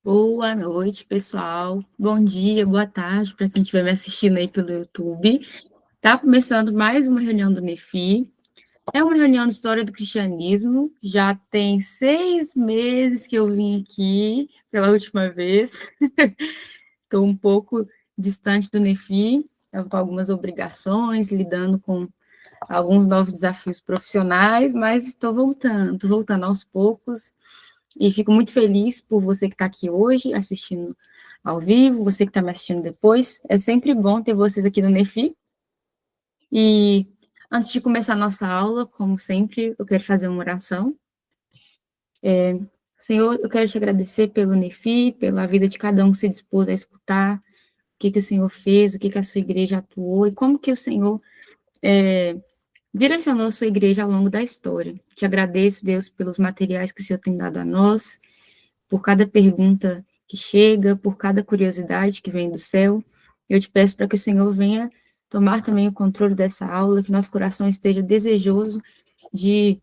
Boa noite, pessoal. Bom dia, boa tarde para quem estiver me assistindo aí pelo YouTube. Tá começando mais uma reunião do NEFI. É uma reunião de história do cristianismo. Já tem 6 meses que eu vim aqui pela última vez. Estou um pouco distante do NEFI, com algumas obrigações, lidando com alguns novos desafios profissionais, mas estou voltando aos poucos. E fico muito feliz por você que está aqui hoje, assistindo ao vivo, você que está me assistindo depois. É sempre bom ter vocês aqui no NEFI. E antes de começar a nossa aula, como sempre, eu quero fazer uma oração. Senhor, eu quero te agradecer pelo NEFI, pela vida de cada um que se dispôs a escutar, o que o Senhor fez, o que a sua igreja atuou, e como que o Senhor direcionou a sua igreja ao longo da história. Te agradeço, Deus, pelos materiais que o Senhor tem dado a nós, por cada pergunta que chega, por cada curiosidade que vem do céu. Eu te peço para que o Senhor venha tomar também o controle dessa aula, que nosso coração esteja desejoso de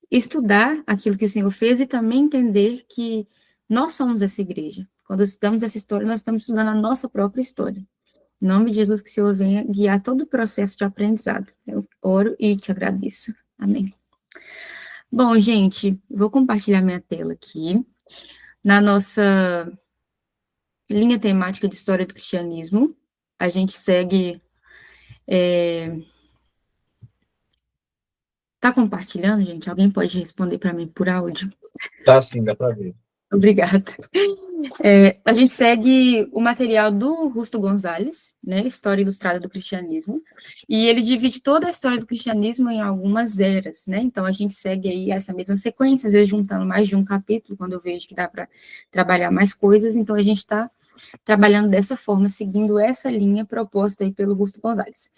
estudar aquilo que o Senhor fez e também entender que nós somos essa igreja. Quando estudamos essa história, nós estamos estudando a nossa própria história. Em nome de Jesus, que o Senhor venha guiar todo o processo de aprendizado. Eu oro e te agradeço. Amém. Bom, gente, vou compartilhar minha tela aqui. Na nossa linha temática de história do cristianismo, a gente segue. Tá compartilhando, gente? Alguém pode responder para mim por áudio? Tá sim, dá para ver. Obrigada. A gente segue o material do Justo Gonzalez, né, História Ilustrada do Cristianismo, e ele divide toda a história do cristianismo em algumas eras, né, então a gente segue aí essa mesma sequência, às vezes juntando mais de um capítulo, quando eu vejo que dá para trabalhar mais coisas, então a gente está trabalhando dessa forma, seguindo essa linha proposta aí pelo Justo Gonzalez.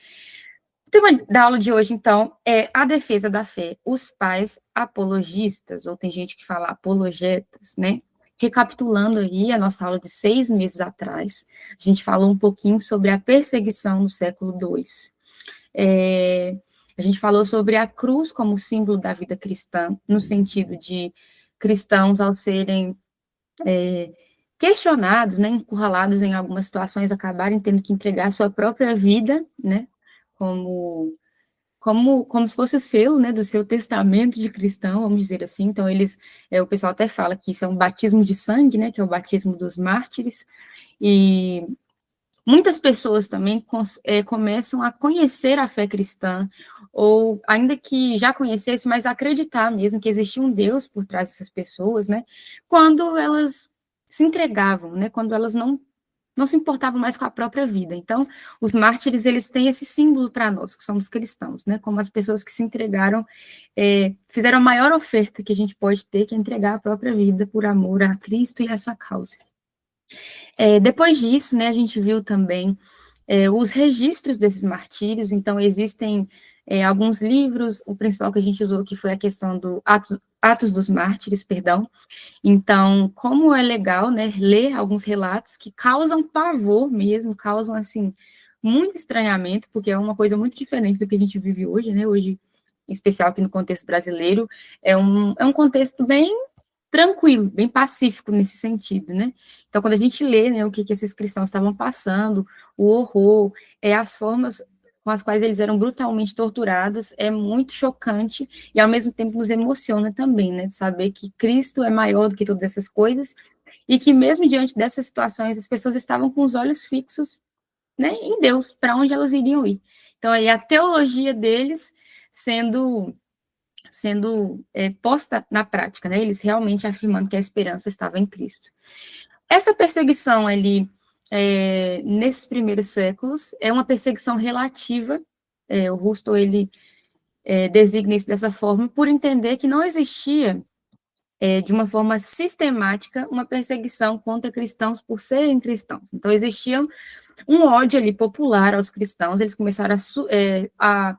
O tema da aula de hoje, então, é a defesa da fé, os pais apologistas, ou tem gente que fala apologetas, né? Recapitulando aí a nossa aula de 6 meses atrás, a gente falou um pouquinho sobre a perseguição no século II. A gente falou sobre a cruz como símbolo da vida cristã, no sentido de cristãos, ao serem questionados, né, encurralados em algumas situações, acabarem tendo que entregar a sua própria vida, né, como se fosse o selo, né, do seu testamento de cristão, vamos dizer assim. Então, o pessoal até fala que isso é um batismo de sangue, né, que é o batismo dos mártires, e muitas pessoas também começam a conhecer a fé cristã, ou ainda que já conhecesse, mas acreditar mesmo que existia um Deus por trás dessas pessoas, né, quando elas se entregavam, né, quando elas não se importavam mais com a própria vida. Então, os mártires, eles têm esse símbolo para nós, que somos cristãos, né, como as pessoas que se entregaram, fizeram a maior oferta que a gente pode ter, que é entregar a própria vida por amor a Cristo e a sua causa. Depois disso, né, a gente viu também os registros desses martírios, então existem alguns livros, o principal que a gente usou aqui foi a questão do Atos dos Mártires, perdão. Então, como é legal, né, ler alguns relatos que causam pavor mesmo, causam, assim, muito estranhamento, porque é uma coisa muito diferente do que a gente vive hoje, né, hoje, em especial aqui no contexto brasileiro, é um contexto bem tranquilo, bem pacífico nesse sentido, né? Então, quando a gente lê, né, o que esses cristãos estavam passando, o horror, as formas com as quais eles eram brutalmente torturados, é muito chocante e, ao mesmo tempo, nos emociona também, né, de saber que Cristo é maior do que todas essas coisas e que, mesmo diante dessas situações, as pessoas estavam com os olhos fixos, né, em Deus, para onde elas iriam ir. Então, aí a teologia deles sendo posta na prática, né? Eles realmente afirmando que a esperança estava em Cristo. Essa perseguição ali, nesses primeiros séculos, é uma perseguição relativa, o Rusto, ele designa isso dessa forma, por entender que não existia, de uma forma sistemática, uma perseguição contra cristãos por serem cristãos. Então, existia um ódio ali popular aos cristãos, eles começaram a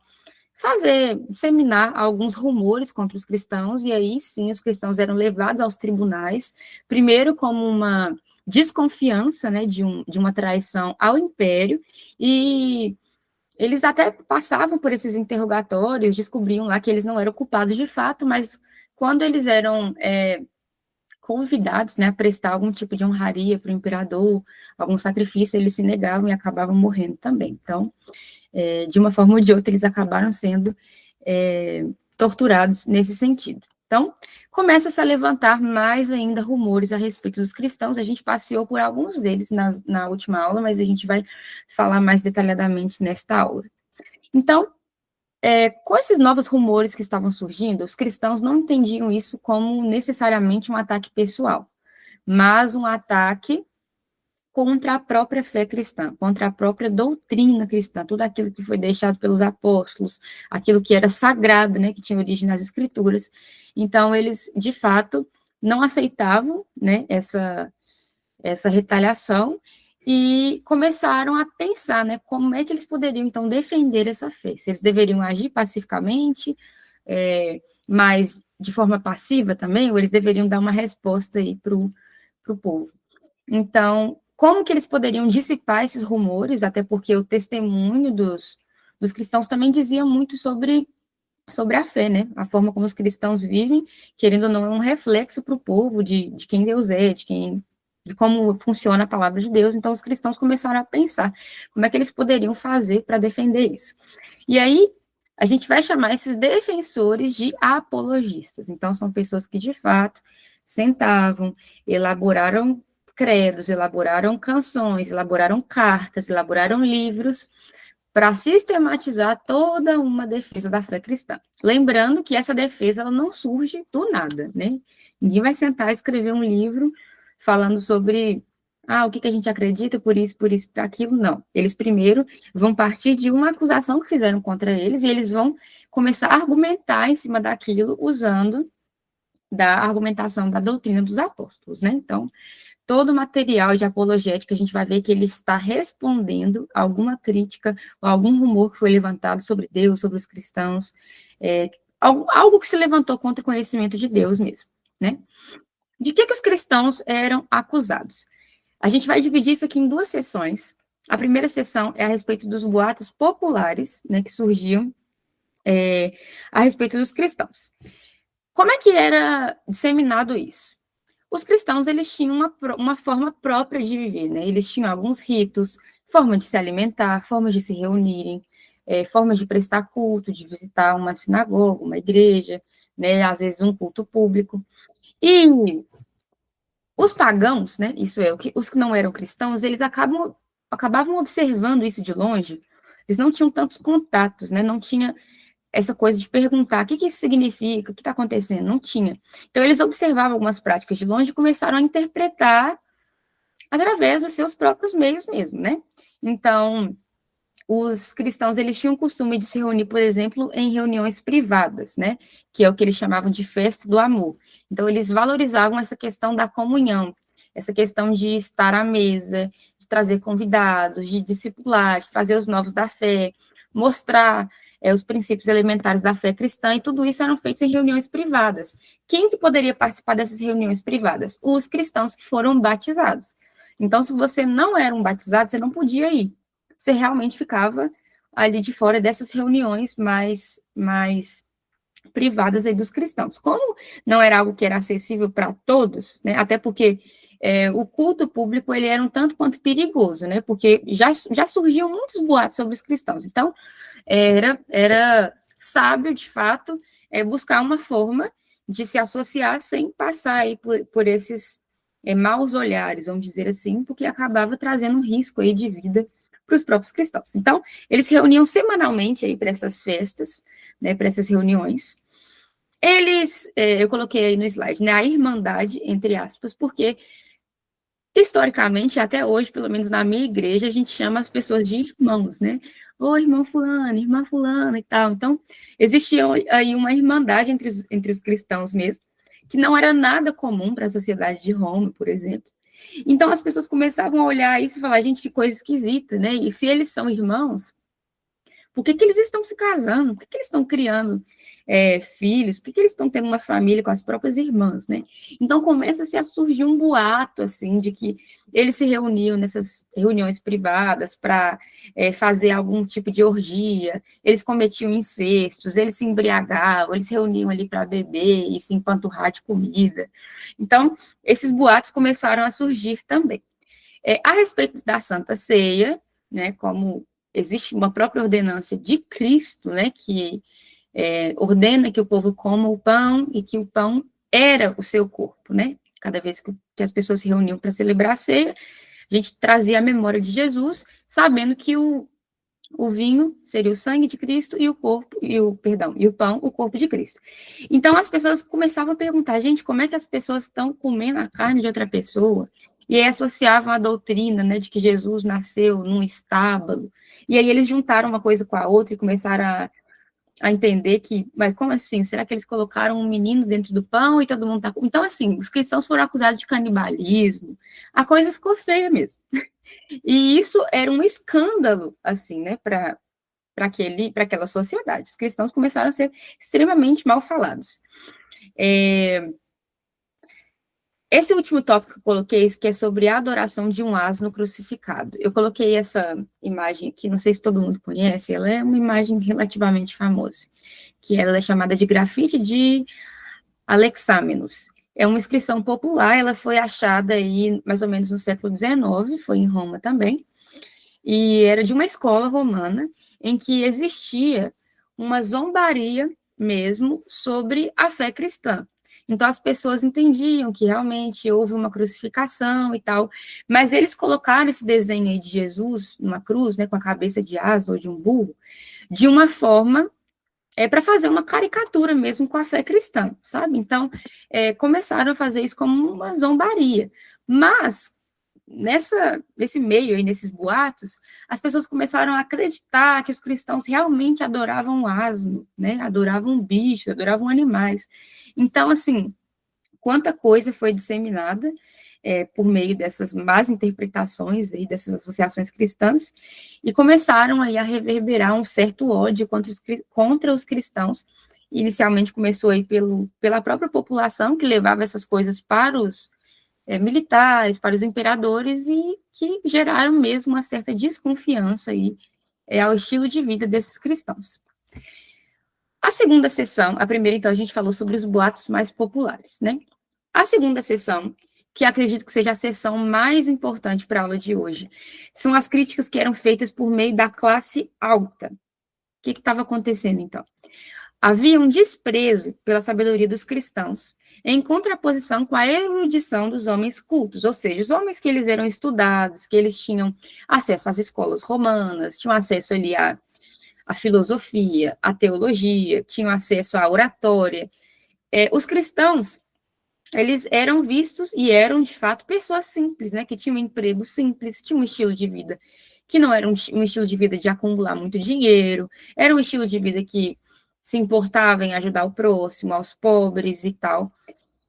disseminar alguns rumores contra os cristãos, e aí sim os cristãos eram levados aos tribunais, primeiro como uma desconfiança, né, de uma traição ao império, e eles até passavam por esses interrogatórios, descobriam lá que eles não eram culpados de fato, mas quando eles eram convidados, né, a prestar algum tipo de honraria para o imperador, algum sacrifício, eles se negavam e acabavam morrendo também. Então, de uma forma ou de outra, eles acabaram sendo torturados nesse sentido. Então, começa-se a levantar mais ainda rumores a respeito dos cristãos. A gente passeou por alguns deles na última aula, mas a gente vai falar mais detalhadamente nesta aula. Então, com esses novos rumores que estavam surgindo, os cristãos não entendiam isso como necessariamente um ataque pessoal, mas um ataque contra a própria fé cristã, contra a própria doutrina cristã, tudo aquilo que foi deixado pelos apóstolos, aquilo que era sagrado, né, que tinha origem nas escrituras. Então, eles, de fato, não aceitavam, né, essa retaliação e começaram a pensar, né, como é que eles poderiam, então, defender essa fé, se eles deveriam agir pacificamente, mas de forma passiva também, ou eles deveriam dar uma resposta aí para o povo. Então, como que eles poderiam dissipar esses rumores, até porque o testemunho dos cristãos também dizia muito sobre a fé, né? A forma como os cristãos vivem, querendo ou não, é um reflexo para o povo de quem Deus é, de como funciona a palavra de Deus. Então, os cristãos começaram a pensar como é que eles poderiam fazer para defender isso. E aí, a gente vai chamar esses defensores de apologistas. Então, são pessoas que, de fato, sentavam, elaboraram credos, elaboraram canções, elaboraram cartas, elaboraram livros para sistematizar toda uma defesa da fé cristã. Lembrando que essa defesa ela não surge do nada, né? Ninguém vai sentar e escrever um livro falando sobre o que a gente acredita, por isso, por aquilo, não. Eles primeiro vão partir de uma acusação que fizeram contra eles e eles vão começar a argumentar em cima daquilo usando da argumentação da doutrina dos apóstolos, né? Então, todo o material de apologética, a gente vai ver que ele está respondendo a alguma crítica ou algum rumor que foi levantado sobre Deus, sobre os cristãos, algo que se levantou contra o conhecimento de Deus mesmo, né? De que os cristãos eram acusados? A gente vai dividir isso aqui em duas sessões. A primeira sessão é a respeito dos boatos populares, né, que surgiam a respeito dos cristãos. Como é que era disseminado isso? Os cristãos, eles tinham uma forma própria de viver, né? Eles tinham alguns ritos, forma de se alimentar, formas de se reunirem, formas de prestar culto, de visitar uma sinagoga, uma igreja, né? Às vezes um culto público. E os pagãos, né? Isso é, os que não eram cristãos, eles acabavam observando isso de longe. Eles não tinham tantos contatos, né? Não tinha essa coisa de perguntar o que isso significa, o que está acontecendo, não tinha. Então, eles observavam algumas práticas de longe e começaram a interpretar através dos seus próprios meios mesmo, né? Então, os cristãos, eles tinham o costume de se reunir, por exemplo, em reuniões privadas, né? Que é o que eles chamavam de festa do amor. Então, eles valorizavam essa questão da comunhão, essa questão de estar à mesa, de trazer convidados, de discipular, de trazer os novos da fé, mostrar os princípios elementares da fé cristã, e tudo isso eram feitos em reuniões privadas. Quem que poderia participar dessas reuniões privadas? Os cristãos que foram batizados. Então, se você não era um batizado, você não podia ir. Você realmente ficava ali de fora dessas reuniões mais privadas aí dos cristãos. Como não era algo que era acessível para todos, né? Até porque o culto público ele era um tanto quanto perigoso, né? Porque já surgiam muitos boatos sobre os cristãos. Então, era sábio, de fato, buscar uma forma de se associar sem passar aí por esses maus olhares, vamos dizer assim, porque acabava trazendo um risco aí de vida para os próprios cristãos. Então, eles se reuniam semanalmente aí para essas festas, né, para essas reuniões. Eles, eu coloquei aí no slide, né, a irmandade, entre aspas, porque historicamente, até hoje, pelo menos na minha igreja, a gente chama as pessoas de irmãos, né? Ô, irmão fulano, irmã fulana e tal. Então, existia aí uma irmandade entre os cristãos mesmo, que não era nada comum para a sociedade de Roma, por exemplo. Então, as pessoas começavam a olhar isso e falar, gente, que coisa esquisita, né? E se eles são irmãos, Por que eles estão se casando? Por que eles estão criando filhos? Por que eles estão tendo uma família com as próprias irmãs, né? Então começa-se a surgir um boato, assim, de que eles se reuniam nessas reuniões privadas para fazer algum tipo de orgia, eles cometiam incestos, eles se embriagavam, eles se reuniam ali para beber e se empanturrar de comida. Então, esses boatos começaram a surgir também. A respeito da Santa Ceia, né, como existe uma própria ordenança de Cristo, né, que ordena que o povo coma o pão e que o pão era o seu corpo, né? Cada vez que as pessoas se reuniam para celebrar a ceia, a gente trazia a memória de Jesus, sabendo que o vinho seria o sangue de Cristo e o pão, o corpo de Cristo. Então as pessoas começavam a perguntar, gente, como é que as pessoas estão comendo a carne de outra pessoa? E aí associavam a doutrina, né, de que Jesus nasceu num estábulo. E aí eles juntaram uma coisa com a outra e começaram a entender que, mas como assim? Será que eles colocaram um menino dentro do pão e todo mundo tá... Então, assim, os cristãos foram acusados de canibalismo, a coisa ficou feia mesmo. E isso era um escândalo, assim, né, para aquela sociedade. Os cristãos começaram a ser extremamente mal falados. Esse último tópico que eu coloquei, que é sobre a adoração de um asno crucificado. Eu coloquei essa imagem aqui, não sei se todo mundo conhece, ela é uma imagem relativamente famosa, que ela é chamada de grafite de Alexamenos. É uma inscrição popular, ela foi achada aí mais ou menos no século XIX, foi em Roma também, e era de uma escola romana, em que existia uma zombaria mesmo sobre a fé cristã. Então, as pessoas entendiam que realmente houve uma crucificação e tal, mas eles colocaram esse desenho aí de Jesus numa cruz, né, com a cabeça de asa ou de um burro, de uma forma para fazer uma caricatura mesmo com a fé cristã, sabe? Então, começaram a fazer isso como uma zombaria. Mas, nesse meio aí, nesses boatos, as pessoas começaram a acreditar que os cristãos realmente adoravam o asno, né? Adoravam bichos, adoravam animais. Então, assim, quanta coisa foi disseminada por meio dessas más interpretações aí, dessas associações cristãs, e começaram aí a reverberar um certo ódio contra os cristãos. Inicialmente começou aí pela própria população, que levava essas coisas para os militares, para os imperadores, e que geraram mesmo uma certa desconfiança aí, ao estilo de vida desses cristãos. A segunda sessão, a primeira, então, a gente falou sobre os boatos mais populares, né? A segunda sessão, que acredito que seja a sessão mais importante para a aula de hoje, são as críticas que eram feitas por meio da classe alta. O que estava acontecendo, então? Havia um desprezo pela sabedoria dos cristãos, em contraposição com a erudição dos homens cultos, ou seja, os homens que eles eram estudados, que eles tinham acesso às escolas romanas, tinham acesso ali à filosofia, à teologia, tinham acesso à oratória. Os cristãos, eles eram vistos e eram, de fato, pessoas simples, né, que tinham um emprego simples, tinham um estilo de vida que não era um estilo de vida de acumular muito dinheiro, era um estilo de vida que se importava em ajudar o próximo, aos pobres e tal.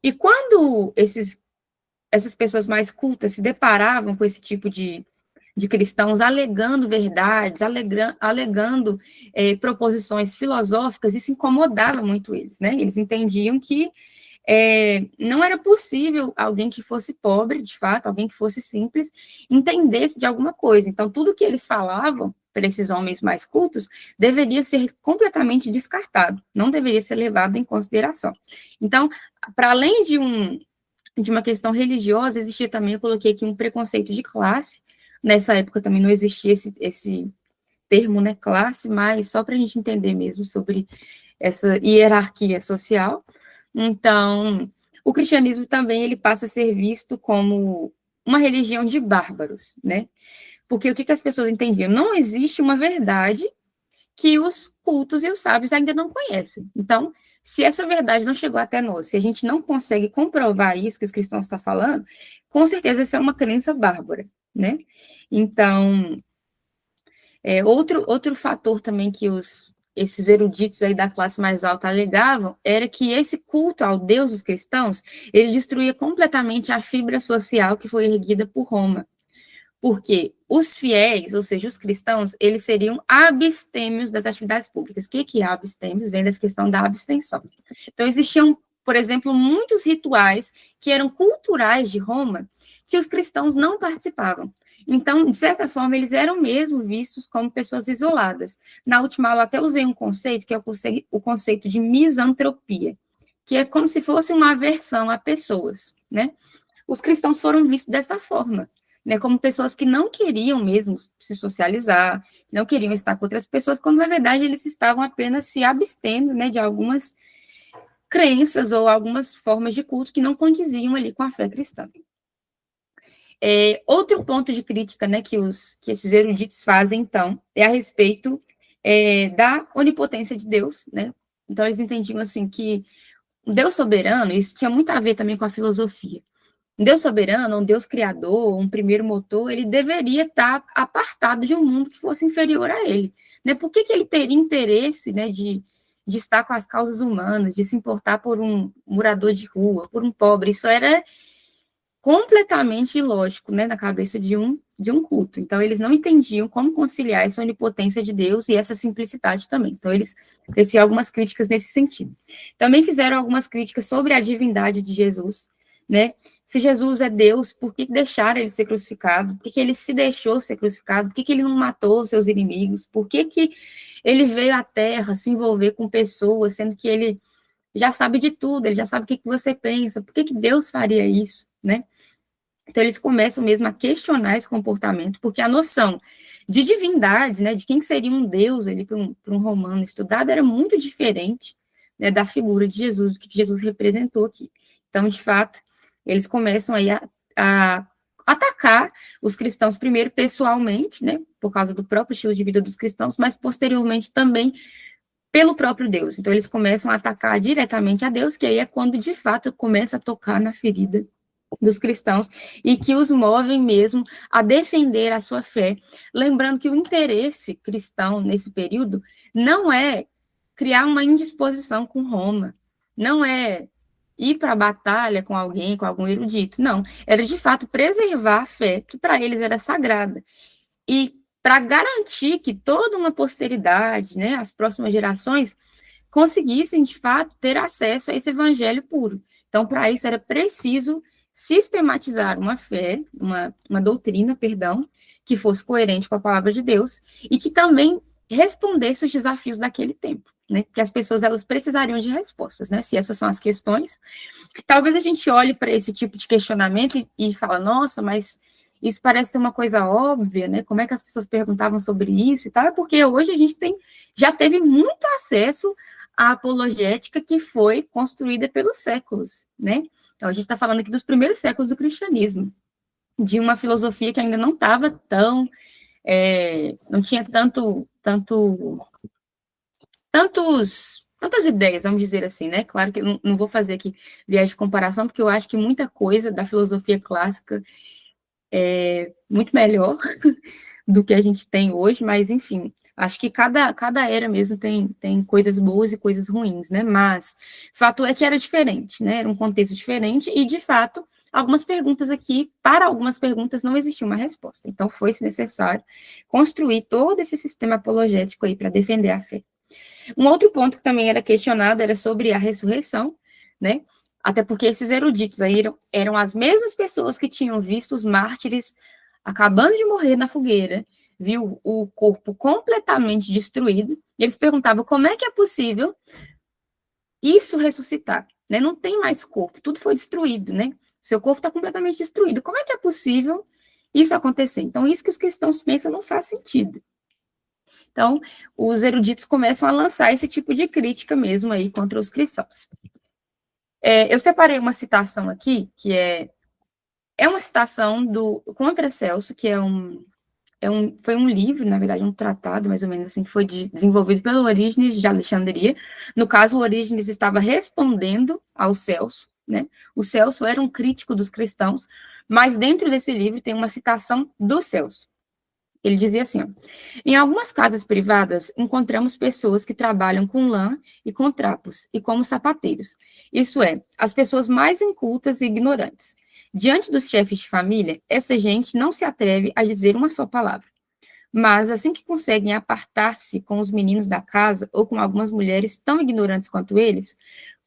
E quando essas pessoas mais cultas se deparavam com esse tipo de cristãos alegando verdades, alegando proposições filosóficas, isso incomodava muito eles, né? Eles entendiam que não era possível alguém que fosse pobre, de fato, alguém que fosse simples, entendesse de alguma coisa. Então, tudo que eles falavam para esses homens mais cultos deveria ser completamente descartado, não deveria ser levado em consideração. Então, para além de uma questão religiosa, existia também, eu coloquei aqui um preconceito de classe. Nessa época também não existia esse termo, né, classe, mas só para a gente entender mesmo sobre essa hierarquia social. Então, o cristianismo também ele passa a ser visto como uma religião de bárbaros, né? Porque o que as pessoas entendiam? Não existe uma verdade que os cultos e os sábios ainda não conhecem. Então, se essa verdade não chegou até nós, se a gente não consegue comprovar isso que os cristãos estão falando, com certeza essa é uma crença bárbara, né? Então, outro fator também que esses eruditos aí da classe mais alta alegavam era que esse culto ao Deus dos cristãos, ele destruía completamente a fibra social que foi erguida por Roma. porque os fiéis, ou seja, os cristãos, eles seriam abstêmios das atividades públicas. O que é abstêmios? Vem dessa questão da abstenção. Então, existiam, por exemplo, muitos rituais que eram culturais de Roma que os cristãos não participavam. Então, de certa forma, eles eram mesmo vistos como pessoas isoladas. Na última aula, até usei um conceito, que é o conceito de misantropia, que é como se fosse uma aversão a pessoas, né? Os cristãos foram vistos dessa forma, né, como pessoas que não queriam mesmo se socializar, não queriam estar com outras pessoas, quando na verdade eles estavam apenas se abstendo, né, de algumas crenças ou algumas formas de culto que não condiziam ali com a fé cristã. Outro ponto de crítica, né, que esses eruditos fazem, então, é a respeito da onipotência de Deus, né? Então eles entendiam assim que Deus soberano, isso tinha muito a ver também com a filosofia. Um Deus soberano, um Deus criador, um primeiro motor, ele deveria estar apartado de um mundo que fosse inferior a ele. Né? Por que ele teria interesse, né, de estar com as causas humanas, de se importar por um morador de rua, por um pobre? Isso era completamente ilógico, né, na cabeça de um culto. Então, eles não entendiam como conciliar essa onipotência de Deus e essa simplicidade também. Então, eles teciam algumas críticas nesse sentido. Também fizeram algumas críticas sobre a divindade de Jesus, né? Se Jesus é Deus, por que deixaram ele ser crucificado? Por que ele se deixou ser crucificado? Por que ele não matou seus inimigos? Por que ele veio à Terra se envolver com pessoas, sendo que ele já sabe de tudo, ele já sabe o que você pensa? Por que Deus faria isso, né? Então, eles começam mesmo a questionar esse comportamento, porque a noção de divindade, né, de quem seria um Deus ali para um romano estudado, era muito diferente, né, da figura de Jesus, do que Jesus representou aqui. Então, de fato, eles começam aí a atacar os cristãos, primeiro pessoalmente, né, por causa do próprio estilo de vida dos cristãos, mas posteriormente também pelo próprio Deus. Então, eles começam a atacar diretamente a Deus, que aí é quando, de fato, começa a tocar na ferida dos cristãos e que os movem mesmo a defender a sua fé. Lembrando que o interesse cristão nesse período não é criar uma indisposição com Roma, não é ir para a batalha com alguém, com algum erudito, não. Era, de fato, preservar a fé, que para eles era sagrada. E para garantir que toda uma posteridade, né, as próximas gerações, conseguissem, de fato, ter acesso a esse evangelho puro. Então, para isso, era preciso sistematizar uma fé, uma doutrina, perdão, que fosse coerente com a palavra de Deus e que também respondesse os desafios daquele tempo, né? Porque as pessoas, elas precisariam de respostas, né? Se essas são as questões. Talvez a gente olhe para esse tipo de questionamento e fala, nossa, mas isso parece ser uma coisa óbvia, né? Como é que as pessoas perguntavam sobre isso e tal? É porque hoje a gente já teve muito acesso à apologética que foi construída pelos séculos, né? Então, a gente está falando aqui dos primeiros séculos do cristianismo, de uma filosofia que ainda não estava tão, não tinha tantas ideias, vamos dizer assim, né? Claro que eu não vou fazer aqui viagem de comparação, porque eu acho que muita coisa da filosofia clássica é muito melhor do que a gente tem hoje, mas, enfim, acho que cada era mesmo tem coisas boas e coisas ruins, né? Mas fato é que era diferente, né? Era um contexto diferente e, de fato, para algumas perguntas não existia uma resposta. Então, foi-se necessário construir todo esse sistema apologético aí para defender a fé. Um outro ponto que também era questionado era sobre a ressurreição, né? Até porque esses eruditos aí eram as mesmas pessoas que tinham visto os mártires acabando de morrer na fogueira, viu o corpo completamente destruído, e eles perguntavam como é que é possível isso ressuscitar, né? Não tem mais corpo, tudo foi destruído, né? Seu corpo está completamente destruído. Como é que é possível isso acontecer? Então, isso que os cristãos pensam não faz sentido. Então, os eruditos começam a lançar esse tipo de crítica mesmo aí contra os cristãos. Eu separei uma citação aqui, que é uma citação do Contra Celso, que foi um livro, na verdade, um tratado, mais ou menos assim, que foi desenvolvido pelo Orígenes de Alexandria. No caso, o Orígenes estava respondendo ao Celso, né? O Celso era um crítico dos cristãos, mas dentro desse livro tem uma citação do Celso. Ele dizia assim, ó, em algumas casas privadas, encontramos pessoas que trabalham com lã e com trapos, e como sapateiros. Isso é, as pessoas mais incultas e ignorantes. Diante dos chefes de família, essa gente não se atreve a dizer uma só palavra. Mas, assim que conseguem apartar-se com os meninos da casa ou com algumas mulheres tão ignorantes quanto eles,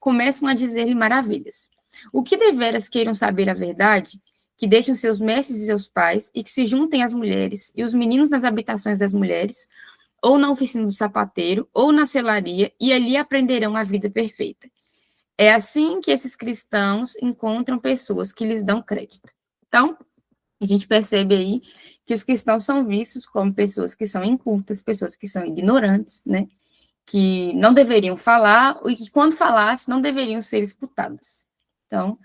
começam a dizer-lhe maravilhas. O que deveras queiram saber a verdade, que deixem seus mestres e seus pais, e que se juntem às mulheres e os meninos nas habitações das mulheres, ou na oficina do sapateiro, ou na selaria, e ali aprenderão a vida perfeita. É assim que esses cristãos encontram pessoas que lhes dão crédito. Então, a gente percebe aí que os cristãos são vistos como pessoas que são incultas, pessoas que são ignorantes, né? Que não deveriam falar e que, quando falassem, não deveriam ser escutadas. Então,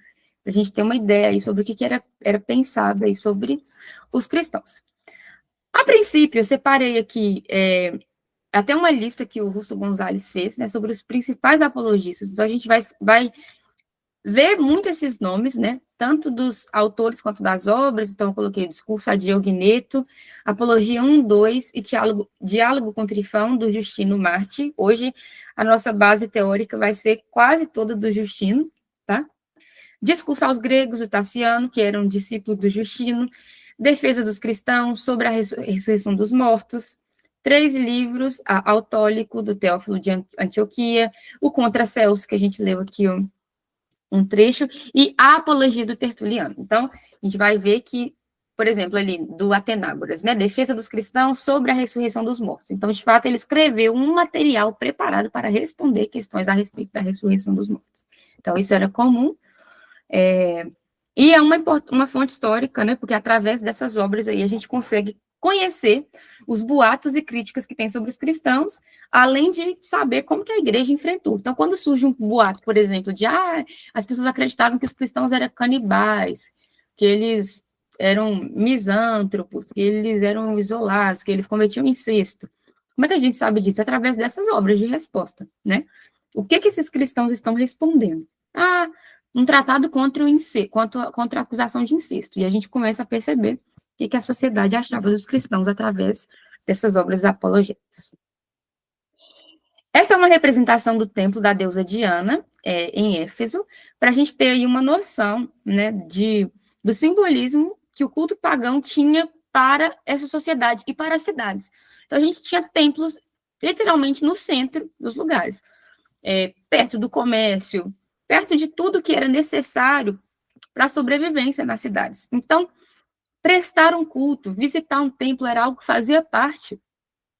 a gente tem uma ideia aí sobre o que era pensado aí sobre os cristãos. A princípio, eu separei aqui até uma lista que o Russo Gonzalez fez, né, sobre os principais apologistas. Então, a gente vai ver muito esses nomes, né, tanto dos autores quanto das obras. Então, eu coloquei o Discurso a Diogneto, Apologia 1, 2 e Diálogo com Trifão, do Justino Marte. Hoje, a nossa base teórica vai ser quase toda do Justino, tá? Discurso aos Gregos, do Taciano, que era um discípulo do Justino, Defesa dos Cristãos, sobre a ressurreição dos mortos, 3 livros, Autólico, do Teófilo de Antioquia, o Contra Celso, que a gente leu aqui, um trecho, e a Apologia do Tertuliano. Então, a gente vai ver que, por exemplo, ali, do Atenágoras, né, Defesa dos Cristãos sobre a ressurreição dos mortos. Então, de fato, ele escreveu um material preparado para responder questões a respeito da ressurreição dos mortos. Então, isso era comum, e é uma fonte histórica, né, porque através dessas obras aí a gente consegue conhecer os boatos e críticas que tem sobre os cristãos, além de saber como que a igreja enfrentou. Então, quando surge um boato, por exemplo, de as pessoas acreditavam que os cristãos eram canibais, que eles eram misântropos, que eles eram isolados, que eles cometiam incesto. Como é que a gente sabe disso? Através dessas obras de resposta, né? O que esses cristãos estão respondendo? Um tratado contra contra a acusação de incesto. E a gente começa a perceber o que a sociedade achava dos cristãos através dessas obras apologéticas. Essa é uma representação do templo da deusa Diana, em Éfeso, para a gente ter aí uma noção, né, do simbolismo que o culto pagão tinha para essa sociedade e para as cidades. Então, a gente tinha templos literalmente no centro dos lugares, perto do comércio, perto de tudo que era necessário para a sobrevivência nas cidades. Então, prestar um culto, visitar um templo era algo que fazia parte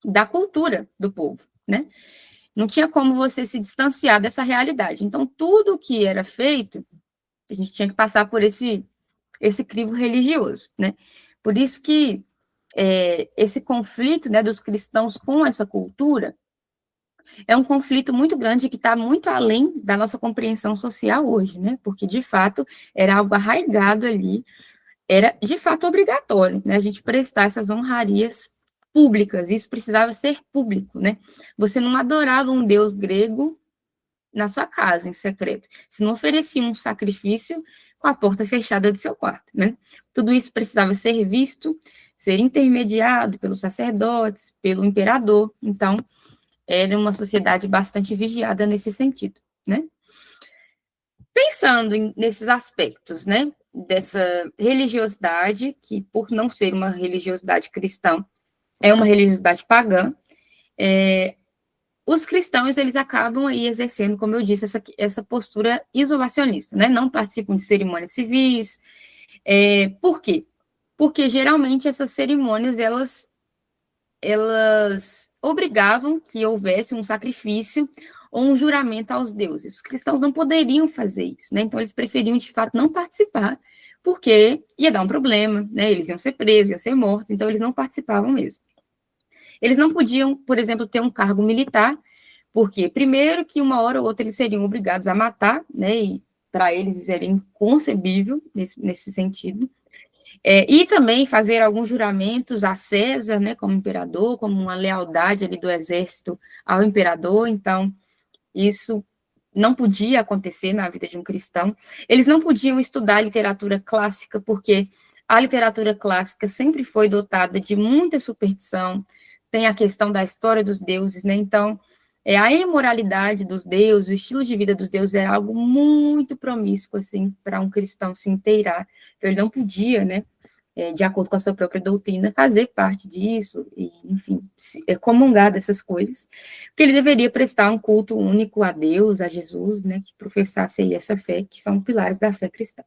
da cultura do povo, né? Não tinha como você se distanciar dessa realidade. Então, tudo que era feito, a gente tinha que passar por esse crivo religioso, né? Por isso que esse conflito, né, dos cristãos com essa cultura é um conflito muito grande que está muito além da nossa compreensão social hoje, né? Porque, de fato, era algo arraigado ali, era, de fato, obrigatório, né? A gente prestar essas honrarias públicas, isso precisava ser público, né? Você não adorava um deus grego na sua casa, em secreto. Você não oferecia um sacrifício com a porta fechada do seu quarto, né? Tudo isso precisava ser visto, ser intermediado pelos sacerdotes, pelo imperador. Então, era uma sociedade bastante vigiada nesse sentido, né? Pensando nesses aspectos, né, dessa religiosidade, que por não ser uma religiosidade cristã, é uma religiosidade pagã, os cristãos, eles acabam aí exercendo, como eu disse, essa postura isolacionista, né, não participam de cerimônias civis. Por quê? Porque geralmente essas cerimônias, elas obrigavam que houvesse um sacrifício ou um juramento aos deuses. Os cristãos não poderiam fazer isso, né? Então eles preferiam, de fato, não participar, porque ia dar um problema, né? Eles iam ser presos, iam ser mortos, então eles não participavam mesmo. Eles não podiam, por exemplo, ter um cargo militar, porque, primeiro, que uma hora ou outra eles seriam obrigados a matar, né? E para eles isso era inconcebível nesse sentido. E também fazer alguns juramentos a César, né, como imperador, como uma lealdade ali do exército ao imperador. Então, isso não podia acontecer na vida de um cristão. Eles não podiam estudar literatura clássica, porque a literatura clássica sempre foi dotada de muita superstição, tem a questão da história dos deuses, né? Então, A imoralidade dos deuses, o estilo de vida dos deuses era algo muito promíscuo, assim, para um cristão se inteirar. Então, ele não podia, né, de acordo com a sua própria doutrina, fazer parte disso, e, enfim, comungar dessas coisas, porque ele deveria prestar um culto único a Deus, a Jesus, né, que professasse aí essa fé, que são pilares da fé cristã.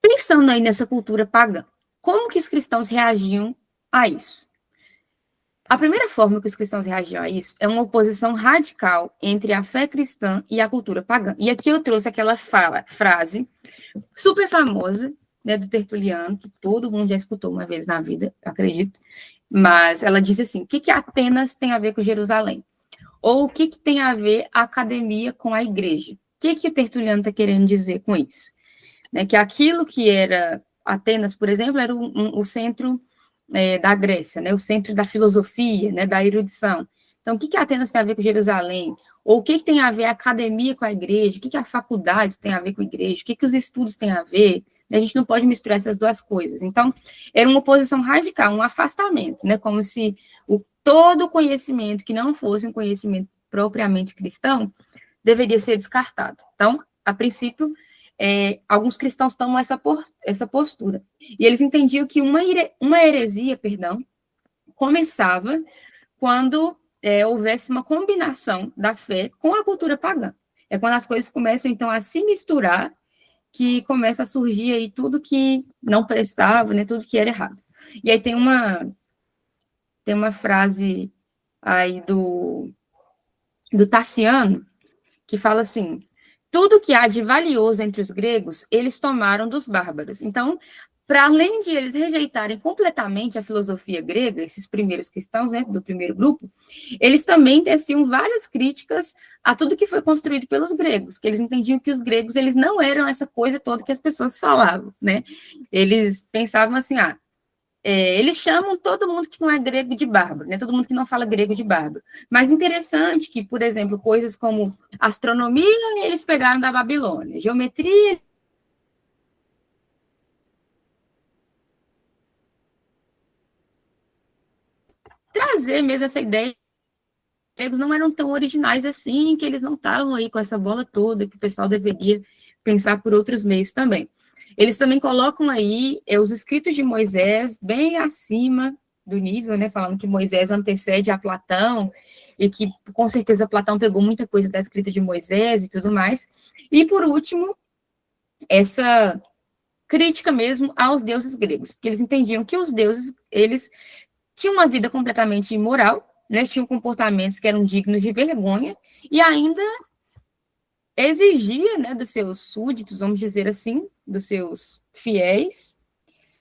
Pensando aí nessa cultura pagã, como que os cristãos reagiam a isso? A primeira forma que os cristãos reagiam a isso é uma oposição radical entre a fé cristã e a cultura pagã. E aqui eu trouxe aquela frase super famosa, né, do Tertuliano, que todo mundo já escutou uma vez na vida, acredito, mas ela diz assim, o que Atenas tem a ver com Jerusalém? Ou o que tem a ver a academia com a igreja? O que o Tertuliano está querendo dizer com isso? Né, que aquilo que era Atenas, por exemplo, era o centro da Grécia, né, o centro da filosofia, né, da erudição. Então, o que Atenas tem a ver com Jerusalém? Ou o que tem a ver a academia com a igreja? O que a faculdade tem a ver com a igreja? O que os estudos têm a ver? A gente não pode misturar essas duas coisas. Então, era uma oposição radical, um afastamento, né, como se todo conhecimento que não fosse um conhecimento propriamente cristão deveria ser descartado. Então, a princípio, alguns cristãos tomam essa postura. E eles entendiam que uma heresia, começava quando houvesse uma combinação da fé com a cultura pagã. É quando as coisas começam, então, a se misturar, que começa a surgir aí tudo que não prestava, né, tudo que era errado. E aí tem uma frase aí do Tassiano, que fala assim, tudo que há de valioso entre os gregos, eles tomaram dos bárbaros. Então, para além de eles rejeitarem completamente a filosofia grega, esses primeiros cristãos, né, do primeiro grupo, eles também teciam várias críticas a tudo que foi construído pelos gregos, que eles entendiam que os gregos, eles não eram essa coisa toda que as pessoas falavam, né? Eles pensavam assim, eles chamam todo mundo que não é grego de bárbaro, né? Todo mundo que não fala grego de bárbaro. Mas interessante que, por exemplo, coisas como astronomia, eles pegaram da Babilônia, geometria. Trazer mesmo essa ideia, os gregos não eram tão originais assim, que eles não estavam aí com essa bola toda, que o pessoal deveria pensar por outros meios também. Eles também colocam aí os escritos de Moisés bem acima do nível, né, falando que Moisés antecede a Platão, e que, com certeza, Platão pegou muita coisa da escrita de Moisés e tudo mais. E, por último, essa crítica mesmo aos deuses gregos, porque eles entendiam que os deuses, eles tinham uma vida completamente imoral, né, tinham comportamentos que eram dignos de vergonha, e ainda exigia, né, dos seus súditos, vamos dizer assim, dos seus fiéis,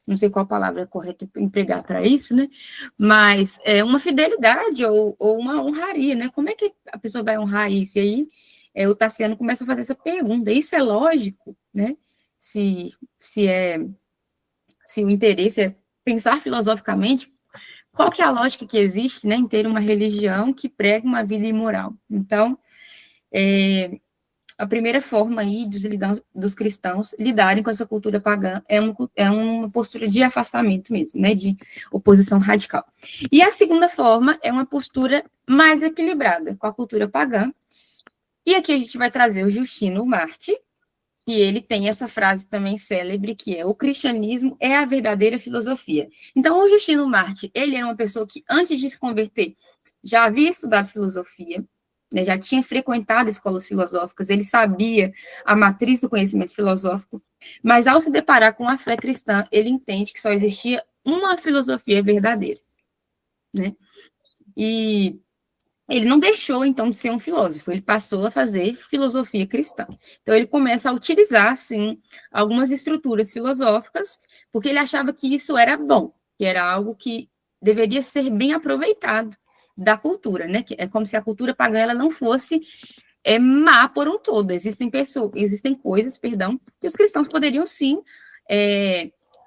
não sei qual palavra é correta empregar para isso, né, mas uma fidelidade ou uma honraria, né, como é que a pessoa vai honrar isso? E aí o Tassiano começa a fazer essa pergunta, isso é lógico, né, se o interesse é pensar filosoficamente, qual que é a lógica que existe, né, em ter uma religião que prega uma vida imoral? Então, a primeira forma aí dos cristãos lidarem com essa cultura pagã é uma postura de afastamento mesmo, né, de oposição radical. E a segunda forma é uma postura mais equilibrada com a cultura pagã. E aqui a gente vai trazer o Justino Marte, e ele tem essa frase também célebre, que é: o cristianismo é a verdadeira filosofia. Então, o Justino Marte, ele era uma pessoa que, antes de se converter, já havia estudado filosofia, né, já tinha frequentado escolas filosóficas, ele sabia a matriz do conhecimento filosófico, mas ao se deparar com a fé cristã, ele entende que só existia uma filosofia verdadeira, né? E ele não deixou, então, de ser um filósofo, ele passou a fazer filosofia cristã. Então, ele começa a utilizar, sim, algumas estruturas filosóficas, porque ele achava que isso era bom, que era algo que deveria ser bem aproveitado da cultura, né? É como se a cultura pagã ela não fosse má por um todo. Existem coisas, que os cristãos poderiam, sim,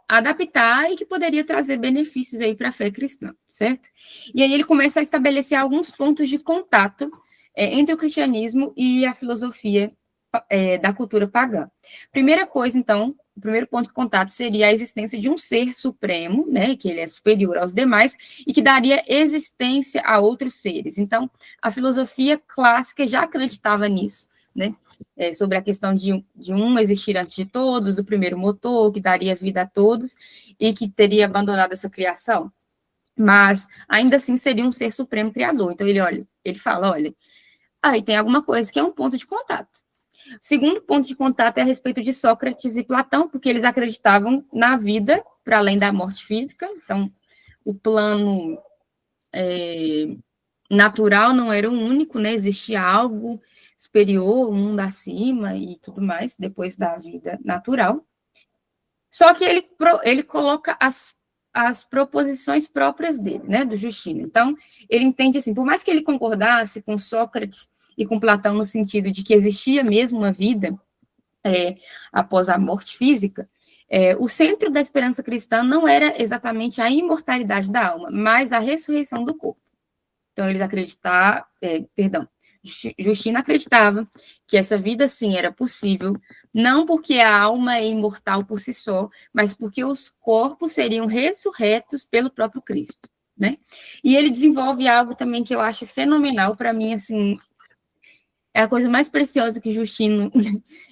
adaptar e que poderia trazer benefícios aí para a fé cristã, certo? E aí ele começa a estabelecer alguns pontos de contato entre o cristianismo e a filosofia da cultura pagã. Primeira coisa, então, o primeiro ponto de contato seria a existência de um ser supremo, né, que ele é superior aos demais, e que daria existência a outros seres. Então, a filosofia clássica já acreditava nisso, né, sobre a questão de um existir antes de todos, do primeiro motor, que daria vida a todos, e que teria abandonado essa criação. Mas, ainda assim, seria um ser supremo criador. Então, ele fala, olha, aí tem alguma coisa que é um ponto de contato. O segundo ponto de contato é a respeito de Sócrates e Platão, porque eles acreditavam na vida para além da morte física. Então, o plano natural não era o único, né? Existia algo superior, um mundo acima e tudo mais, depois da vida natural. Só que ele coloca as proposições próprias dele, né, do Justino. Então, ele entende assim, por mais que ele concordasse com Sócrates e com Platão no sentido de que existia mesmo uma vida após a morte física, o centro da esperança cristã não era exatamente a imortalidade da alma, mas a ressurreição do corpo. Então, eles acreditavam, Justino acreditava que essa vida, sim, era possível, não porque a alma é imortal por si só, mas porque os corpos seriam ressurretos pelo próprio Cristo, né? E ele desenvolve algo também que eu acho fenomenal para mim, assim, é a coisa mais preciosa que Justino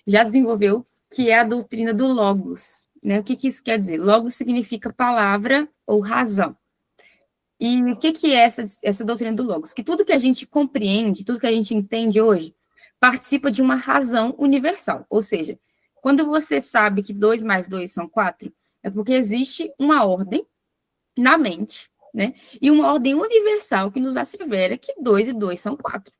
já desenvolveu, que é a doutrina do Logos, né? O que isso quer dizer? Logos significa palavra ou razão. E o que é essa doutrina do Logos? Que tudo que a gente compreende, tudo que a gente entende hoje, participa de uma razão universal. Ou seja, quando você sabe que 2 mais 2 são 4, é porque existe uma ordem na mente, né? E uma ordem universal que nos assevera que 2 e 2 são 4.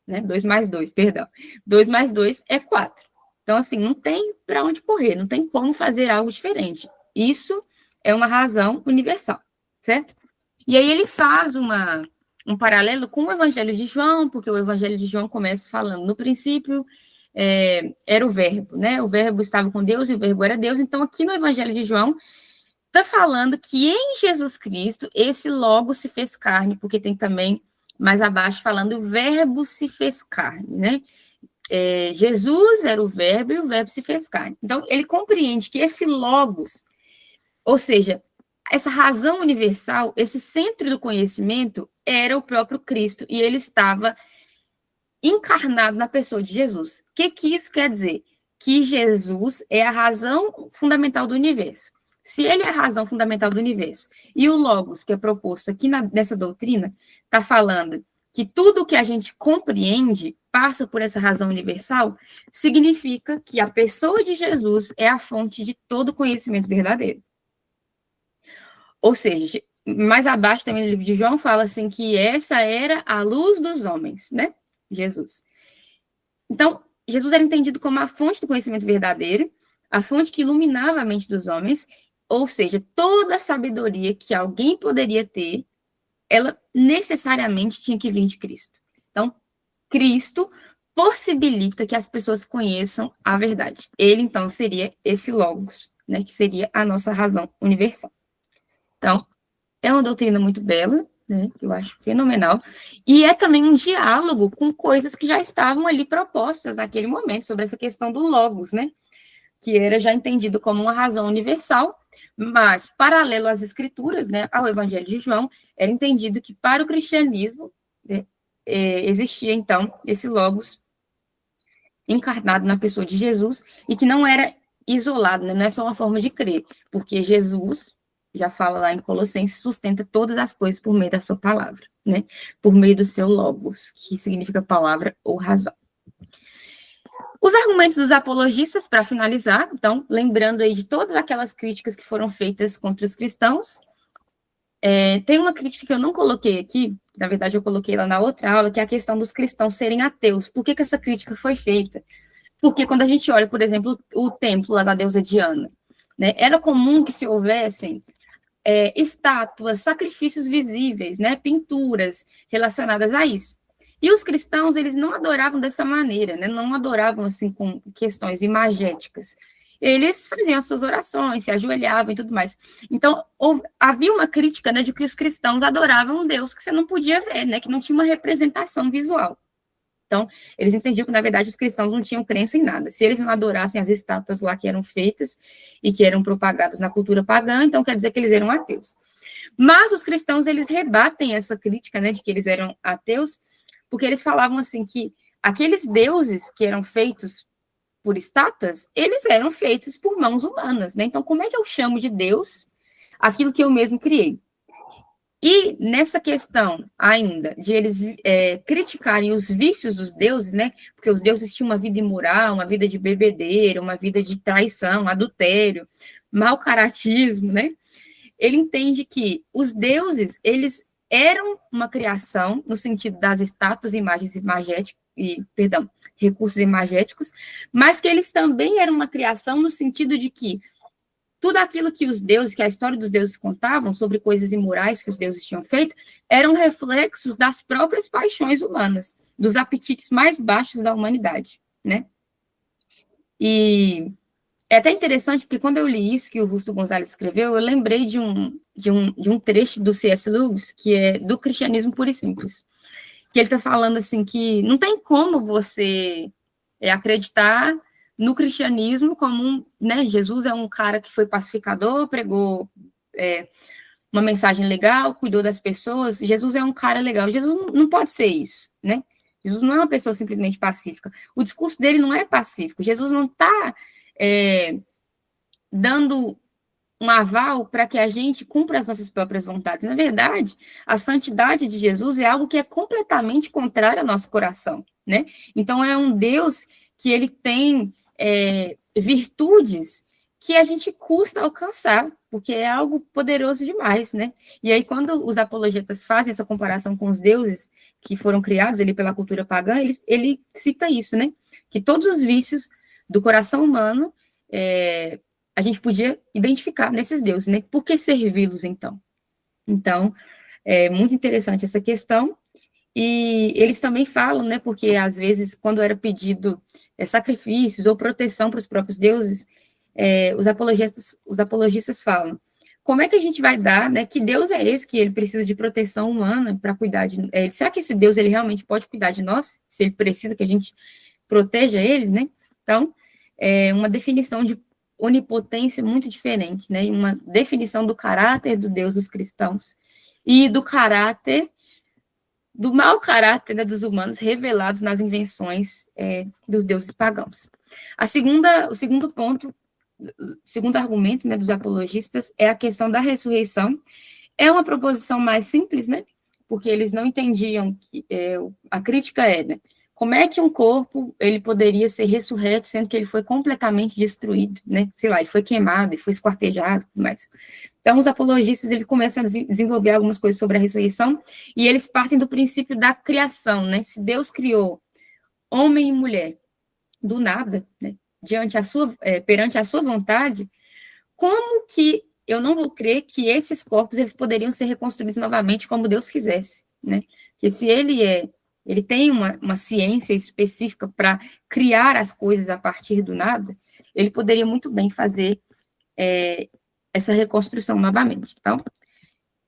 Né? 2 mais 2, perdão. 2 mais 2 é 4. Então, assim, não tem para onde correr, não tem como fazer algo diferente. Isso é uma razão universal, certo? E aí ele faz um paralelo com o Evangelho de João, porque o Evangelho de João começa falando, no princípio era o verbo, né? O verbo estava com Deus e o verbo era Deus. Então, aqui no Evangelho de João, está falando que em Jesus Cristo, esse logo se fez carne, porque tem também mais abaixo falando o verbo se fez carne, né? Jesus era o verbo e o verbo se fez carne. Então, ele compreende que esse logos, ou seja, essa razão universal, esse centro do conhecimento, era o próprio Cristo, e ele estava encarnado na pessoa de Jesus. O que isso quer dizer? Que Jesus é a razão fundamental do universo. Se ele é a razão fundamental do universo, e o Logos, que é proposto aqui nessa doutrina, está falando que tudo que a gente compreende passa por essa razão universal, significa que a pessoa de Jesus é a fonte de todo conhecimento verdadeiro. Ou seja, mais abaixo também no livro de João fala assim que essa era a luz dos homens, né? Jesus. Então, Jesus era entendido como a fonte do conhecimento verdadeiro, a fonte que iluminava a mente dos homens, ou seja, toda a sabedoria que alguém poderia ter, ela necessariamente tinha que vir de Cristo. Então, Cristo possibilita que as pessoas conheçam a verdade. Ele, então, seria esse Logos, né, que seria a nossa razão universal. Então, é uma doutrina muito bela, né, que eu acho fenomenal, e é também um diálogo com coisas que já estavam ali propostas naquele momento, sobre essa questão do Logos, né, que era já entendido como uma razão universal, mas, paralelo às escrituras, né, ao Evangelho de João, era entendido que para o cristianismo, né, existia, então, esse Logos encarnado na pessoa de Jesus, e que não era isolado, né, não é só uma forma de crer, porque Jesus, já fala lá em Colossenses, sustenta todas as coisas por meio da sua palavra, né, por meio do seu Logos, que significa palavra ou razão. Os argumentos dos apologistas, para finalizar, então, lembrando aí de todas aquelas críticas que foram feitas contra os cristãos, tem uma crítica que eu não coloquei aqui, na verdade eu coloquei lá na outra aula, que é a questão dos cristãos serem ateus. Por que essa crítica foi feita? Porque quando a gente olha, por exemplo, o templo lá da deusa Diana, né, era comum que se houvessem estátuas, sacrifícios visíveis, né, pinturas relacionadas a isso. E os cristãos, eles não adoravam dessa maneira, né? Não adoravam assim com questões imagéticas. Eles faziam as suas orações, se ajoelhavam e tudo mais. Então, havia uma crítica, né, de que os cristãos adoravam um Deus que você não podia ver, né, que não tinha uma representação visual. Então, eles entendiam que, na verdade, os cristãos não tinham crença em nada. Se eles não adorassem as estátuas lá que eram feitas e que eram propagadas na cultura pagã, então quer dizer que eles eram ateus. Mas os cristãos, eles rebatem essa crítica, né, de que eles eram ateus, porque eles falavam assim que aqueles deuses que eram feitos por estátuas, eles eram feitos por mãos humanas, né? Então, como é que eu chamo de Deus aquilo que eu mesmo criei? E nessa questão ainda de eles criticarem os vícios dos deuses, né? Porque os deuses tinham uma vida imoral, uma vida de bebedeira, uma vida de traição, adultério, mau caratismo, né? Ele entende que os deuses, eles eram uma criação no sentido das estátuas, imagens imagéticas, recursos imagéticos, mas que eles também eram uma criação no sentido de que tudo aquilo que os deuses, que a história dos deuses contavam sobre coisas imorais que os deuses tinham feito, eram reflexos das próprias paixões humanas, dos apetites mais baixos da humanidade, né? E é até interessante, porque quando eu li isso que o Augusto Gonzalez escreveu, eu lembrei de um trecho do C.S. Lewis, que é do Cristianismo Puro e Simples, que ele está falando assim que não tem como você acreditar no cristianismo como né, Jesus é um cara que foi pacificador, pregou uma mensagem legal, cuidou das pessoas, Jesus é um cara legal. Jesus não pode ser isso, né? Jesus não é uma pessoa simplesmente pacífica. O discurso dele não é pacífico. Jesus não está dando um aval para que a gente cumpra as nossas próprias vontades. Na verdade, a santidade de Jesus é algo que é completamente contrário ao nosso coração, né? Então, é um Deus que ele tem virtudes que a gente custa alcançar, porque é algo poderoso demais, né? E aí, quando os apologetas fazem essa comparação com os deuses que foram criados ali pela cultura pagã, ele cita isso, né? Que todos os vícios do coração humano a gente podia identificar nesses deuses, né? Por que servi-los, então? Então, é muito interessante essa questão. E eles também falam, né? Porque, às vezes, quando era pedido sacrifícios ou proteção para os próprios deuses, os apologistas falam, como é que a gente vai dar, né? Que Deus é esse que ele precisa de proteção humana para cuidar de... será que esse Deus, ele realmente pode cuidar de nós? Se ele precisa que a gente proteja ele, né? Então, uma definição de onipotência muito diferente, né? Uma definição do caráter do Deus dos cristãos e do caráter, do mau caráter, né, dos humanos revelados nas invenções dos deuses pagãos. O segundo ponto, o segundo argumento, né, dos apologistas é a questão da ressurreição. É uma proposição mais simples, né? Porque eles não entendiam que a crítica né? Como é que um corpo ele poderia ser ressurreto, sendo que ele foi completamente destruído, né? Sei lá, ele foi queimado, ele foi esquartejado, tudo mais. Então, os apologistas eles começam a desenvolver algumas coisas sobre a ressurreição e eles partem do princípio da criação, né? Se Deus criou homem e mulher do nada, né? Perante a sua vontade, como que eu não vou crer que esses corpos eles poderiam ser reconstruídos novamente como Deus quisesse, né? Porque se ele tem uma ciência específica para criar as coisas a partir do nada, ele poderia muito bem fazer essa reconstrução novamente. Então,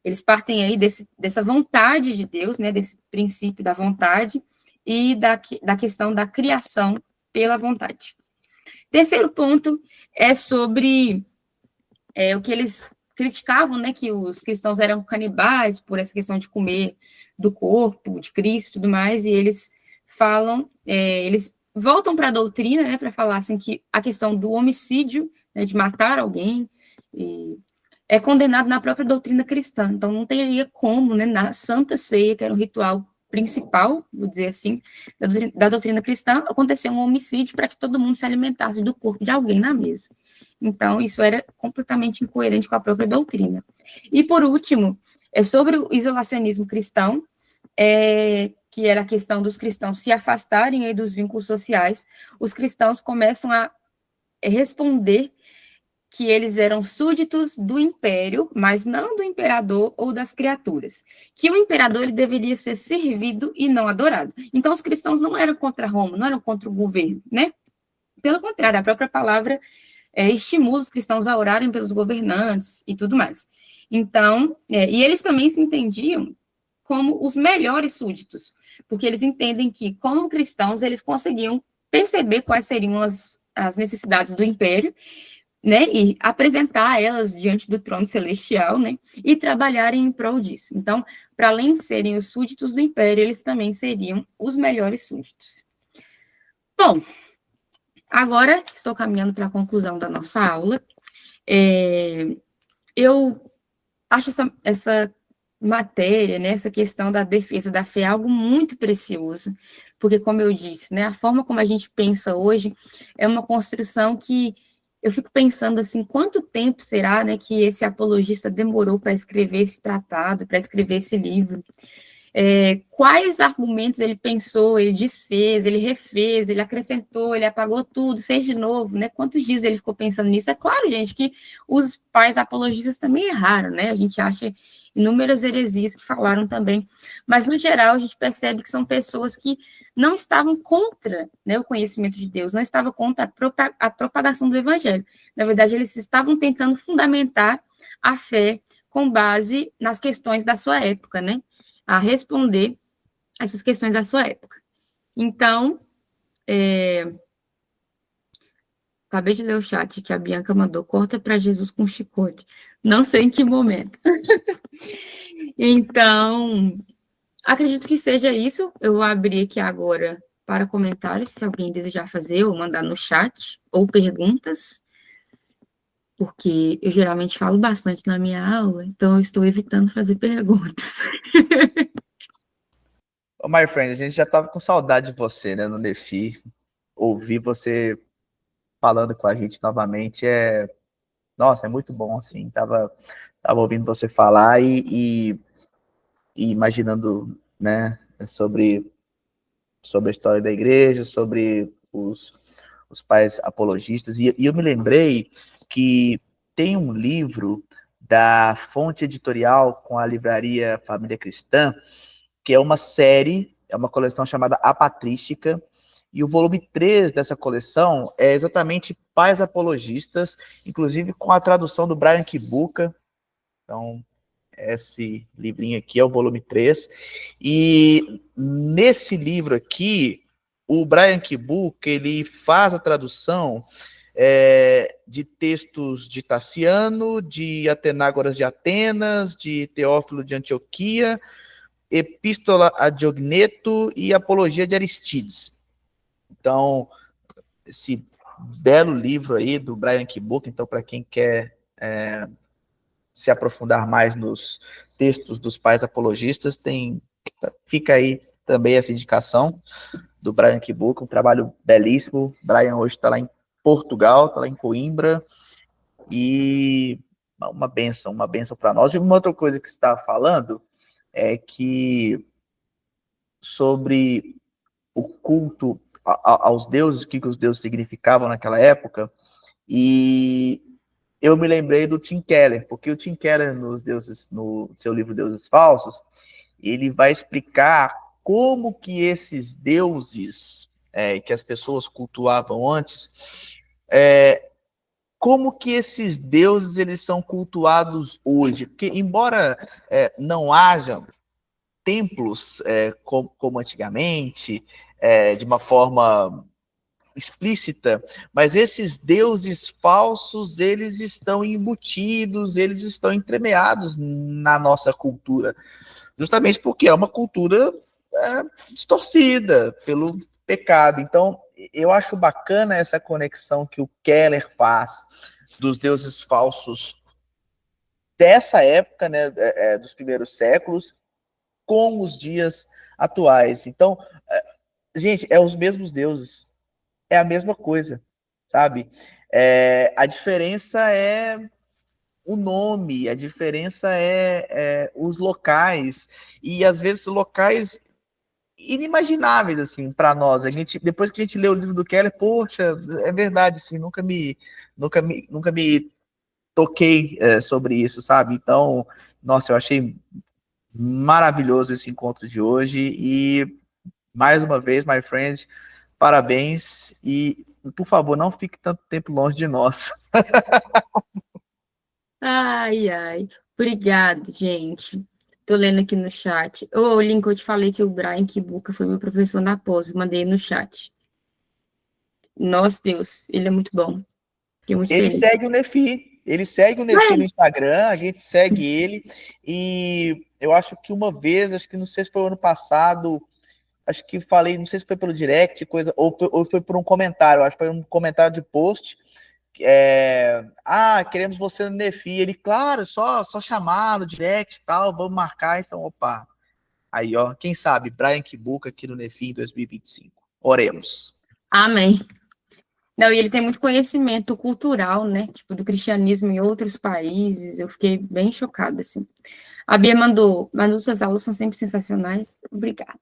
eles partem aí dessa vontade de Deus, né, desse princípio da vontade e da questão da criação pela vontade. Terceiro ponto é sobre o que eles criticavam, né, que os cristãos eram canibais por essa questão de comer do corpo de Cristo e tudo mais, e eles falam, eles voltam para a doutrina, né, para falar assim que a questão do homicídio, né, de matar alguém, é condenado na própria doutrina cristã, então não teria como, né, na Santa Ceia, que era o ritual principal, vou dizer assim, da doutrina cristã, acontecer um homicídio para que todo mundo se alimentasse do corpo de alguém na mesa. Então, isso era completamente incoerente com a própria doutrina. E, por último, sobre o isolacionismo cristão, que era a questão dos cristãos se afastarem aí dos vínculos sociais, os cristãos começam a responder que eles eram súditos do império, mas não do imperador ou das criaturas. Que o imperador ele deveria ser servido e não adorado. Então, os cristãos não eram contra Roma, não eram contra o governo, né? Pelo contrário, a própria palavra estimula os cristãos a orarem pelos governantes e tudo mais. Então, e eles também se entendiam como os melhores súditos, porque eles entendem que, como cristãos, eles conseguiam perceber quais seriam as necessidades do império, né, e apresentar elas diante do trono celestial, né, e trabalharem em prol disso. Então, para além de serem os súditos do império, eles também seriam os melhores súditos. Bom, agora estou caminhando para a conclusão da nossa aula. Eu acho essa matéria, né, essa questão da defesa da fé algo muito precioso, porque, como eu disse, né, a forma como a gente pensa hoje é uma construção que eu fico pensando assim, quanto tempo será, né, que esse apologista demorou para escrever esse tratado, para escrever esse livro? Quais argumentos ele pensou, ele desfez, ele refez, ele acrescentou, ele apagou tudo, fez de novo, né? Quantos dias ele ficou pensando nisso? É claro, gente, que os pais apologistas também erraram, né? A gente acha inúmeras heresias que falaram também, mas no geral a gente percebe que são pessoas que não estavam contra, né, o conhecimento de Deus, não estavam contra a propagação do evangelho. Na verdade, eles estavam tentando fundamentar a fé com base nas questões da sua época, né? A responder essas questões da sua época. Então, acabei de ler o chat que a Bianca mandou, corta para Jesus com chicote. Não sei em que momento. Então, acredito que seja isso. Eu vou abrir aqui agora para comentários, se alguém desejar fazer, ou mandar no chat, ou perguntas, porque eu geralmente falo bastante na minha aula, então eu estou evitando fazer perguntas. Ô, my friend, a gente já tava com saudade de você, né, no Nefi. Ouvir você falando com a gente novamente nossa, é muito bom, assim. Tava ouvindo você falar e imaginando, né, sobre a história da igreja, sobre os pais apologistas. E eu me lembrei que tem um livro da Fonte Editorial com a livraria Família Cristã, que é uma série, é uma coleção chamada A Patrística, e o volume 3 dessa coleção é exatamente Pais Apologistas, inclusive com a tradução do Brian Kibuka. Então, esse livrinho aqui é o volume 3. E nesse livro aqui, o Brian Kibuka, ele faz a tradução de textos de Taciano, de Atenágoras de Atenas, de Teófilo de Antioquia, Epístola a Diogneto e Apologia de Aristides. Então, esse belo livro aí do Brian Kibuka, então, para quem quer se aprofundar mais nos textos dos pais apologistas, fica aí também essa indicação do Brian Kibuka, um trabalho belíssimo. Brian hoje está lá em Portugal, está lá em Coimbra, e uma bênção para nós. E uma outra coisa que você estava falando é que sobre o culto aos deuses, o que os deuses significavam naquela época, e eu me lembrei do Tim Keller, porque o Tim Keller, no seu livro Deuses Falsos, ele vai explicar como que esses deuses que as pessoas cultuavam antes, como que esses deuses eles são cultuados hoje. Porque, embora não haja templos como antigamente, de uma forma explícita, mas esses deuses falsos, eles estão embutidos, eles estão entremeados na nossa cultura, justamente porque é uma cultura distorcida pelo pecado. Então, eu acho bacana essa conexão que o Keller faz dos deuses falsos dessa época, né, dos primeiros séculos, com os dias atuais. Então, gente, os mesmos deuses, é a mesma coisa, sabe? A diferença é o nome, a diferença é os locais, e às vezes locais inimagináveis, assim, para nós. Depois que a gente lê o livro do Keller, poxa, é verdade, assim, nunca me toquei sobre isso, sabe? Então, nossa, eu achei maravilhoso esse encontro de hoje, e mais uma vez, my friend, parabéns, e por favor, não fique tanto tempo longe de nós. Ai, ai. Obrigada, gente. Tô lendo aqui no chat. Ô, Lincoln, eu te falei que o Brian Kibuka foi meu professor na pós, mandei no chat. Nossa, Deus, ele é muito bom. Fiquei muito Ele feliz. segue o Nefi. Ele segue o Nefi no Instagram, a gente segue ele. E eu acho que uma vez, acho que não sei se foi o ano passado, acho que falei, não sei se foi pelo direct, coisa, ou foi por um comentário, acho que foi um comentário de post. Queremos você no Nefi. Ele, claro, só chamar no direct e tal, vamos marcar. Então, opa. Aí, ó, quem sabe, Brian Kibuka aqui no Nefi em 2025. Oremos. Amém. Não, e ele tem muito conhecimento cultural, né? Tipo, do cristianismo em outros países. Eu fiquei bem chocada, assim. A Bia mandou, Manu, suas aulas são sempre sensacionais. Obrigada.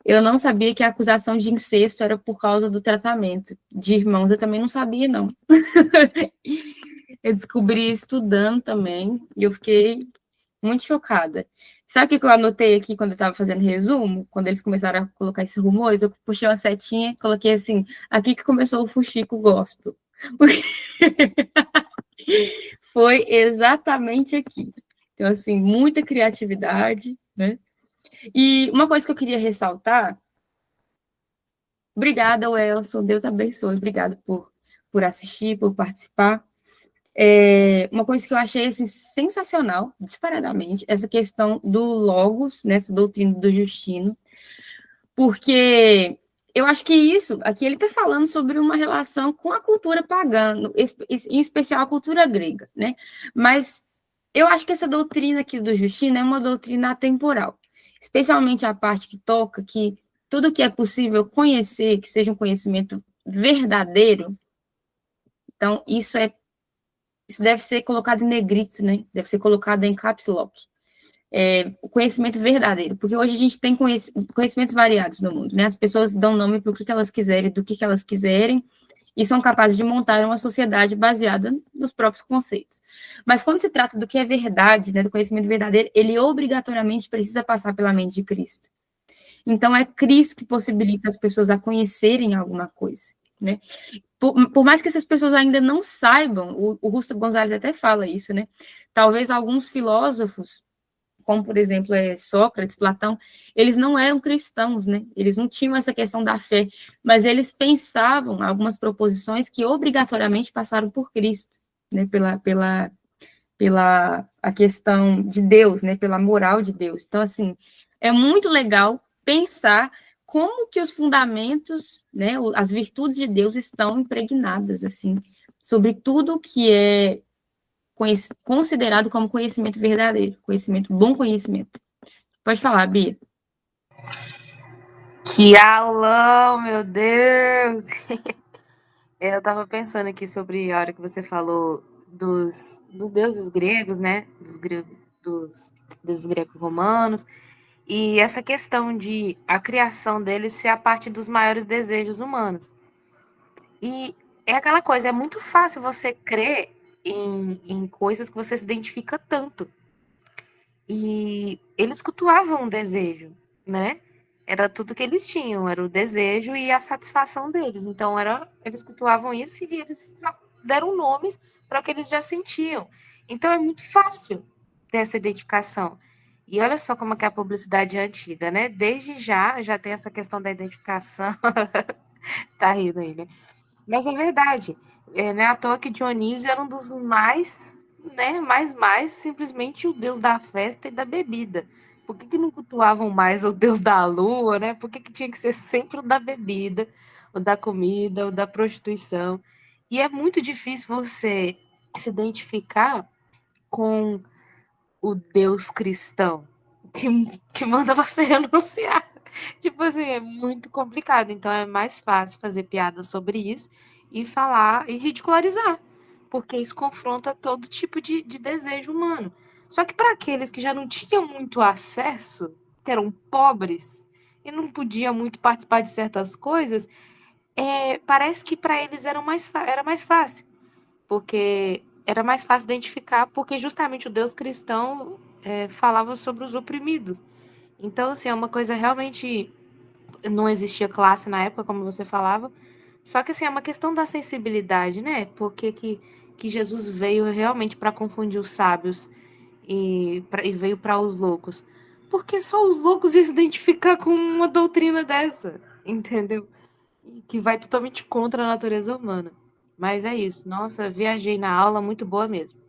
Eu não sabia que a acusação de incesto era por causa do tratamento de irmãos. Eu também não sabia, não. Eu descobri estudando também, e eu fiquei muito chocada. Sabe o que eu anotei aqui quando eu estava fazendo resumo? Quando eles começaram a colocar esses rumores, eu puxei uma setinha e coloquei assim, aqui que começou o fuxico gospel. Foi exatamente aqui. Então, assim, muita criatividade, né? E uma coisa que eu queria ressaltar, obrigada, Welson, Deus abençoe, obrigada por assistir, por participar. Uma coisa que eu achei assim, sensacional, disparadamente, essa questão do Logos, nessa doutrina do Justino, porque eu acho que isso, aqui ele está falando sobre uma relação com a cultura pagã, em especial a cultura grega, né? Mas eu acho que essa doutrina aqui do Justino é uma doutrina atemporal, especialmente a parte que toca que tudo que é possível conhecer, que seja um conhecimento verdadeiro, então isso deve ser colocado em negrito, né? Deve ser colocado em caps lock. O conhecimento verdadeiro, porque hoje a gente tem conhecimentos variados no mundo, né? As pessoas dão nome para o que elas quiserem, do que elas quiserem, e são capazes de montar uma sociedade baseada nos próprios conceitos. Mas quando se trata do que é verdade, né, do conhecimento verdadeiro, ele obrigatoriamente precisa passar pela mente de Cristo. Então, é Cristo que possibilita as pessoas a conhecerem alguma coisa, né? Por mais que essas pessoas ainda não saibam, o Rusto Gonzalez até fala isso, né? Talvez alguns filósofos, como por exemplo Sócrates, Platão, eles não eram cristãos, né? Eles não tinham essa questão da fé, mas eles pensavam algumas proposições que obrigatoriamente passaram por Cristo, né? Pela a questão de Deus, né? Pela moral de Deus. Então, assim, é muito legal pensar como que os fundamentos, né, as virtudes de Deus estão impregnadas, assim, sobre tudo que é considerado como conhecimento verdadeiro, bom conhecimento. Pode falar, Bia. Que aulão, meu Deus! Eu tava pensando aqui sobre a hora que você falou dos deuses gregos, né? Dos deuses greco-romanos. E essa questão de a criação deles ser a parte dos maiores desejos humanos. E é aquela coisa, é muito fácil você crer em coisas que você se identifica tanto. E eles cultuavam o desejo, né? Era tudo que eles tinham, era o desejo e a satisfação deles. Então, eles cultuavam isso e eles deram nomes para o que eles já sentiam. Então, é muito fácil ter essa identificação. E olha só como é que a publicidade é antiga, né? Desde já tem essa questão da identificação. Tá rindo aí, né? Mas é verdade. Não é à toa que Dionísio era um dos mais, né, mais simplesmente o deus da festa e da bebida. Por que não cultuavam mais o deus da lua, né? Por que tinha que ser sempre o da bebida, o da comida, o da prostituição? E é muito difícil você se identificar com o deus cristão que, que manda você renunciar. Tipo assim, é muito complicado. Então é mais fácil fazer piada sobre isso e falar e ridicularizar, porque isso confronta todo tipo de desejo humano. Só que para aqueles que já não tinham muito acesso, que eram pobres e não podiam muito participar de certas coisas, parece que para eles era mais fácil, porque era mais fácil identificar, porque justamente o Deus cristão falava sobre os oprimidos. Então, assim, é uma coisa realmente. Não existia classe na época, como você falava. Só que, assim, é uma questão da sensibilidade, né? Porque que Jesus veio realmente para confundir os sábios e veio para os loucos. Porque só os loucos iam se identificar com uma doutrina dessa, entendeu? Que vai totalmente contra a natureza humana. Mas é isso. Nossa, viajei na aula, muito boa mesmo.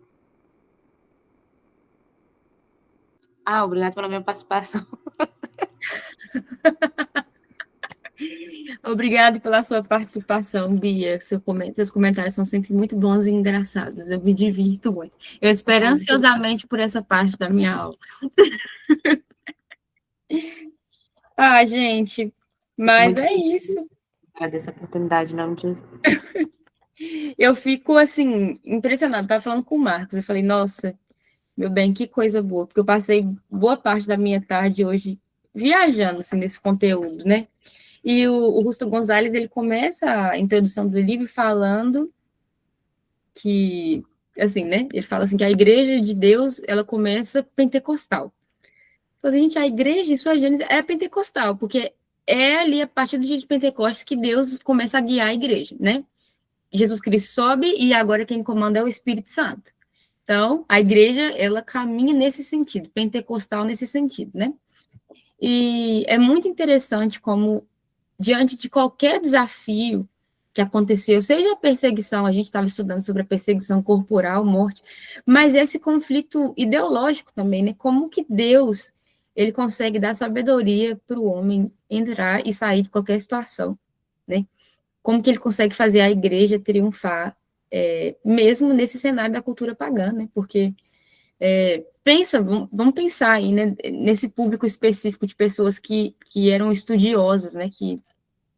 Obrigado pela minha participação. Obrigada pela sua participação, Bia. Seus comentários são sempre muito bons e engraçados. Eu me divirto muito. Eu espero ansiosamente por essa parte da minha aula. Gente, mas é isso. Agradeço a oportunidade, em nome de Jesus. Eu fico, assim, impressionada. Estava falando com o Marcos. Eu falei, nossa, meu bem, que coisa boa. Porque eu passei boa parte da minha tarde hoje viajando, assim, nesse conteúdo, né? E o Rusto Gonzalez, ele começa a introdução do livro falando que, assim, né? Ele fala assim que a igreja de Deus, ela começa pentecostal. Então, gente, a igreja, em sua gênese, é pentecostal, porque é ali, a partir do dia de Pentecostes, que Deus começa a guiar a igreja, né? Jesus Cristo sobe e agora quem comanda é o Espírito Santo. Então, a igreja, ela caminha nesse sentido, pentecostal nesse sentido, né? E é muito interessante como, diante de qualquer desafio que aconteceu, seja a perseguição, a gente estava estudando sobre a perseguição corporal, morte, mas esse conflito ideológico também, né? Como que Deus, ele consegue dar sabedoria para o homem entrar e sair de qualquer situação, né? Como que ele consegue fazer a igreja triunfar, mesmo nesse cenário da cultura pagã, né? Porque vamos pensar aí, né, nesse público específico de pessoas que eram estudiosas, né, que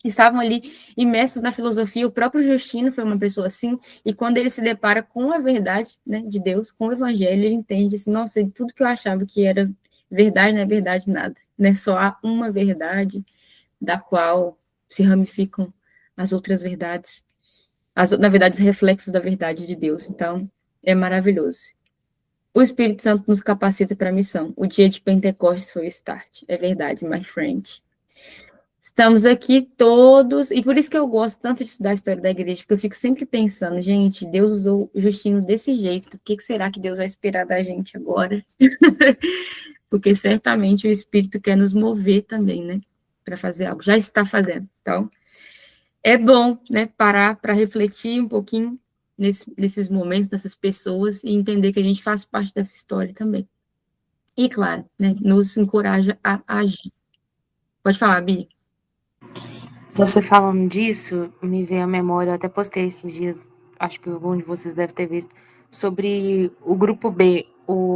estavam ali imersos na filosofia. O próprio Justino foi uma pessoa assim, e quando ele se depara com a verdade, né, de Deus, com o evangelho, ele entende assim, nossa, tudo que eu achava que era verdade não é verdade nada, né, só há uma verdade da qual se ramificam as outras verdades, na verdade, os reflexos da verdade de Deus. Então, é maravilhoso. O Espírito Santo nos capacita para a missão. O dia de Pentecostes foi o start. É verdade, my friend. Estamos aqui todos, e por isso que eu gosto tanto de estudar a história da igreja, porque eu fico sempre pensando, gente, Deus usou o Justino desse jeito, o que será que Deus vai esperar da gente agora? Porque certamente o Espírito quer nos mover também, né, para fazer algo, já está fazendo. Então, é bom, né, parar para refletir um pouquinho nesses momentos, dessas pessoas, e entender que a gente faz parte dessa história também. E, claro, né, nos encoraja a agir. Pode falar, Bia. Você falando disso, me veio à memória, eu até postei esses dias, acho que algum de vocês deve ter visto, sobre o grupo B,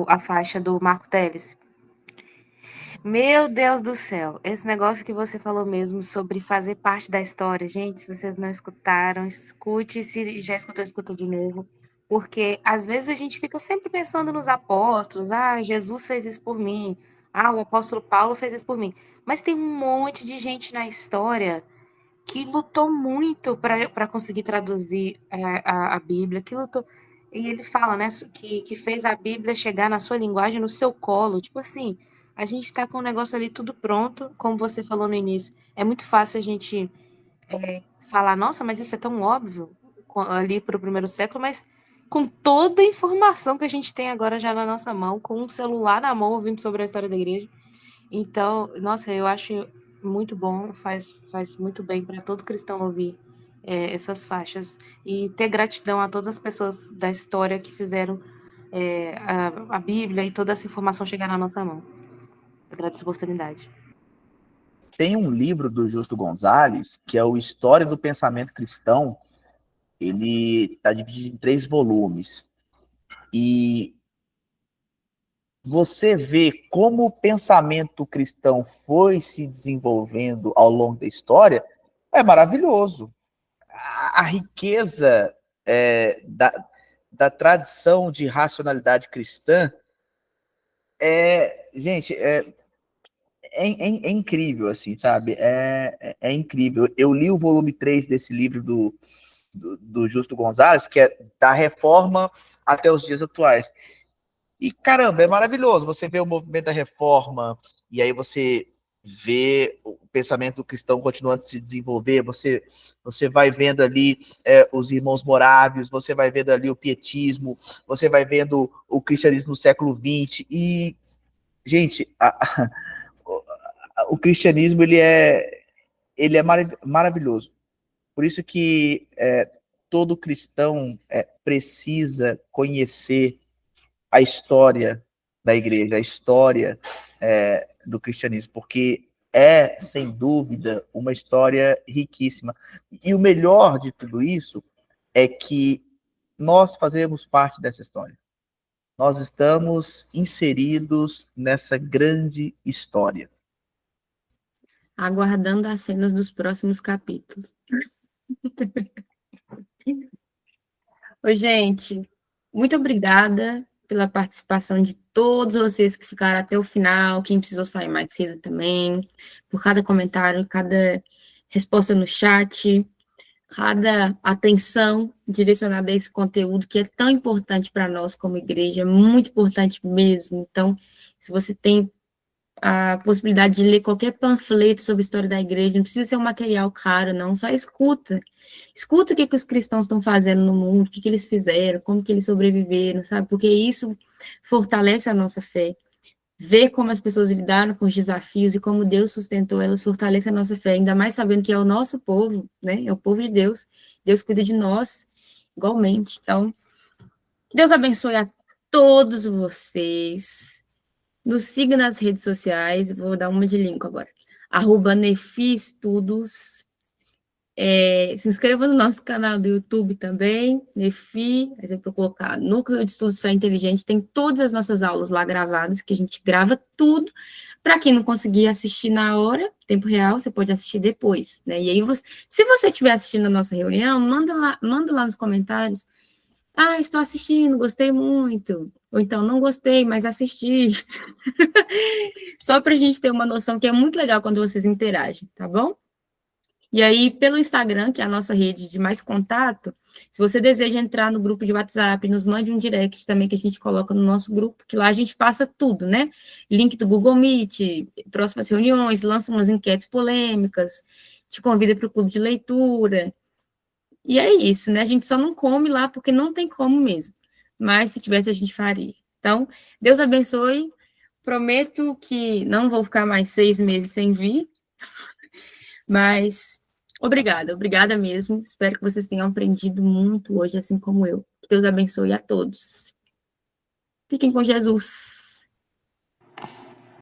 a faixa do Marco Teles. Meu Deus do céu, esse negócio que você falou mesmo sobre fazer parte da história, gente, se vocês não escutaram, escute, se já escutou, escuta de novo, porque às vezes a gente fica sempre pensando nos apóstolos, Jesus fez isso por mim, o apóstolo Paulo fez isso por mim, mas tem um monte de gente na história que lutou muito para conseguir traduzir a Bíblia, que lutou. E ele fala, né, que fez a Bíblia chegar na sua linguagem, no seu colo. Tipo assim, a gente está com o negócio ali tudo pronto, como você falou no início. É muito fácil a gente falar, nossa, mas isso é tão óbvio ali para o primeiro século, mas com toda a informação que a gente tem agora já na nossa mão, com um celular na mão ouvindo sobre a história da igreja. Então, nossa, eu acho muito bom, faz muito bem para todo cristão ouvir essas faixas e ter gratidão a todas as pessoas da história que fizeram a Bíblia e toda essa informação chegar na nossa mão. Agradeço a oportunidade. Tem um livro do Justo Gonzalez, que é o História do Pensamento Cristão. Ele está dividido em 3 volumes. E você vê como o pensamento cristão foi se desenvolvendo ao longo da história, é maravilhoso. A riqueza da tradição de racionalidade cristã gente, é incrível, assim, sabe? É incrível. Eu li o volume 3 desse livro do Justo Gonzalez, que é da Reforma até os dias atuais. E, caramba, é maravilhoso. Você vê o movimento da Reforma, e aí você ver o pensamento cristão continuando a se desenvolver, você vai vendo ali os irmãos morávios, você vai vendo ali o pietismo, você vai vendo o cristianismo no século XX, e, gente, o cristianismo, ele é maravilhoso. Por isso que todo cristão precisa conhecer a história da igreja, a história do cristianismo, porque é, sem dúvida, uma história riquíssima. E o melhor de tudo isso é que nós fazemos parte dessa história. Nós estamos inseridos nessa grande história. Aguardando as cenas dos próximos capítulos. Oi, gente, muito obrigada pela participação de todos vocês que ficaram até o final, quem precisou sair mais cedo também, por cada comentário, cada resposta no chat, cada atenção direcionada a esse conteúdo que é tão importante para nós como igreja, muito importante mesmo. Então, se você tem a possibilidade de ler qualquer panfleto sobre a história da igreja, não precisa ser um material caro, não, só escuta. Escuta o que os cristãos estão fazendo no mundo, o que eles fizeram, como que eles sobreviveram, sabe? Porque isso fortalece a nossa fé. Ver como as pessoas lidaram com os desafios e como Deus sustentou elas, fortalece a nossa fé, ainda mais sabendo que é o nosso povo, né? É o povo de Deus. Deus cuida de nós igualmente. Então, Deus abençoe a todos vocês. Nos siga nas redes sociais, vou dar uma de link agora. @NefiEstudos. Se inscreva no nosso canal do YouTube também, Nefi, aí você pode colocar Núcleo de Estudos Fé Inteligente, tem todas as nossas aulas lá gravadas, que a gente grava tudo. Para quem não conseguir assistir na hora, tempo real, você pode assistir depois, né? E aí, se você estiver assistindo a nossa reunião, manda lá nos comentários. Estou assistindo, gostei muito. Ou então, não gostei, mas assisti. Só para a gente ter uma noção que é muito legal quando vocês interagem, tá bom? E aí, pelo Instagram, que é a nossa rede de mais contato, se você deseja entrar no grupo de WhatsApp, nos mande um direct também que a gente coloca no nosso grupo, que lá a gente passa tudo, né? Link do Google Meet, próximas reuniões, lança umas enquetes polêmicas, te convida para o clube de leitura. E é isso, né? A gente só não come lá porque não tem como mesmo. Mas se tivesse, a gente faria. Então, Deus abençoe. Prometo que não vou ficar mais 6 meses sem vir. Mas obrigada mesmo. Espero que vocês tenham aprendido muito hoje, assim como eu. Que Deus abençoe a todos. Fiquem com Jesus.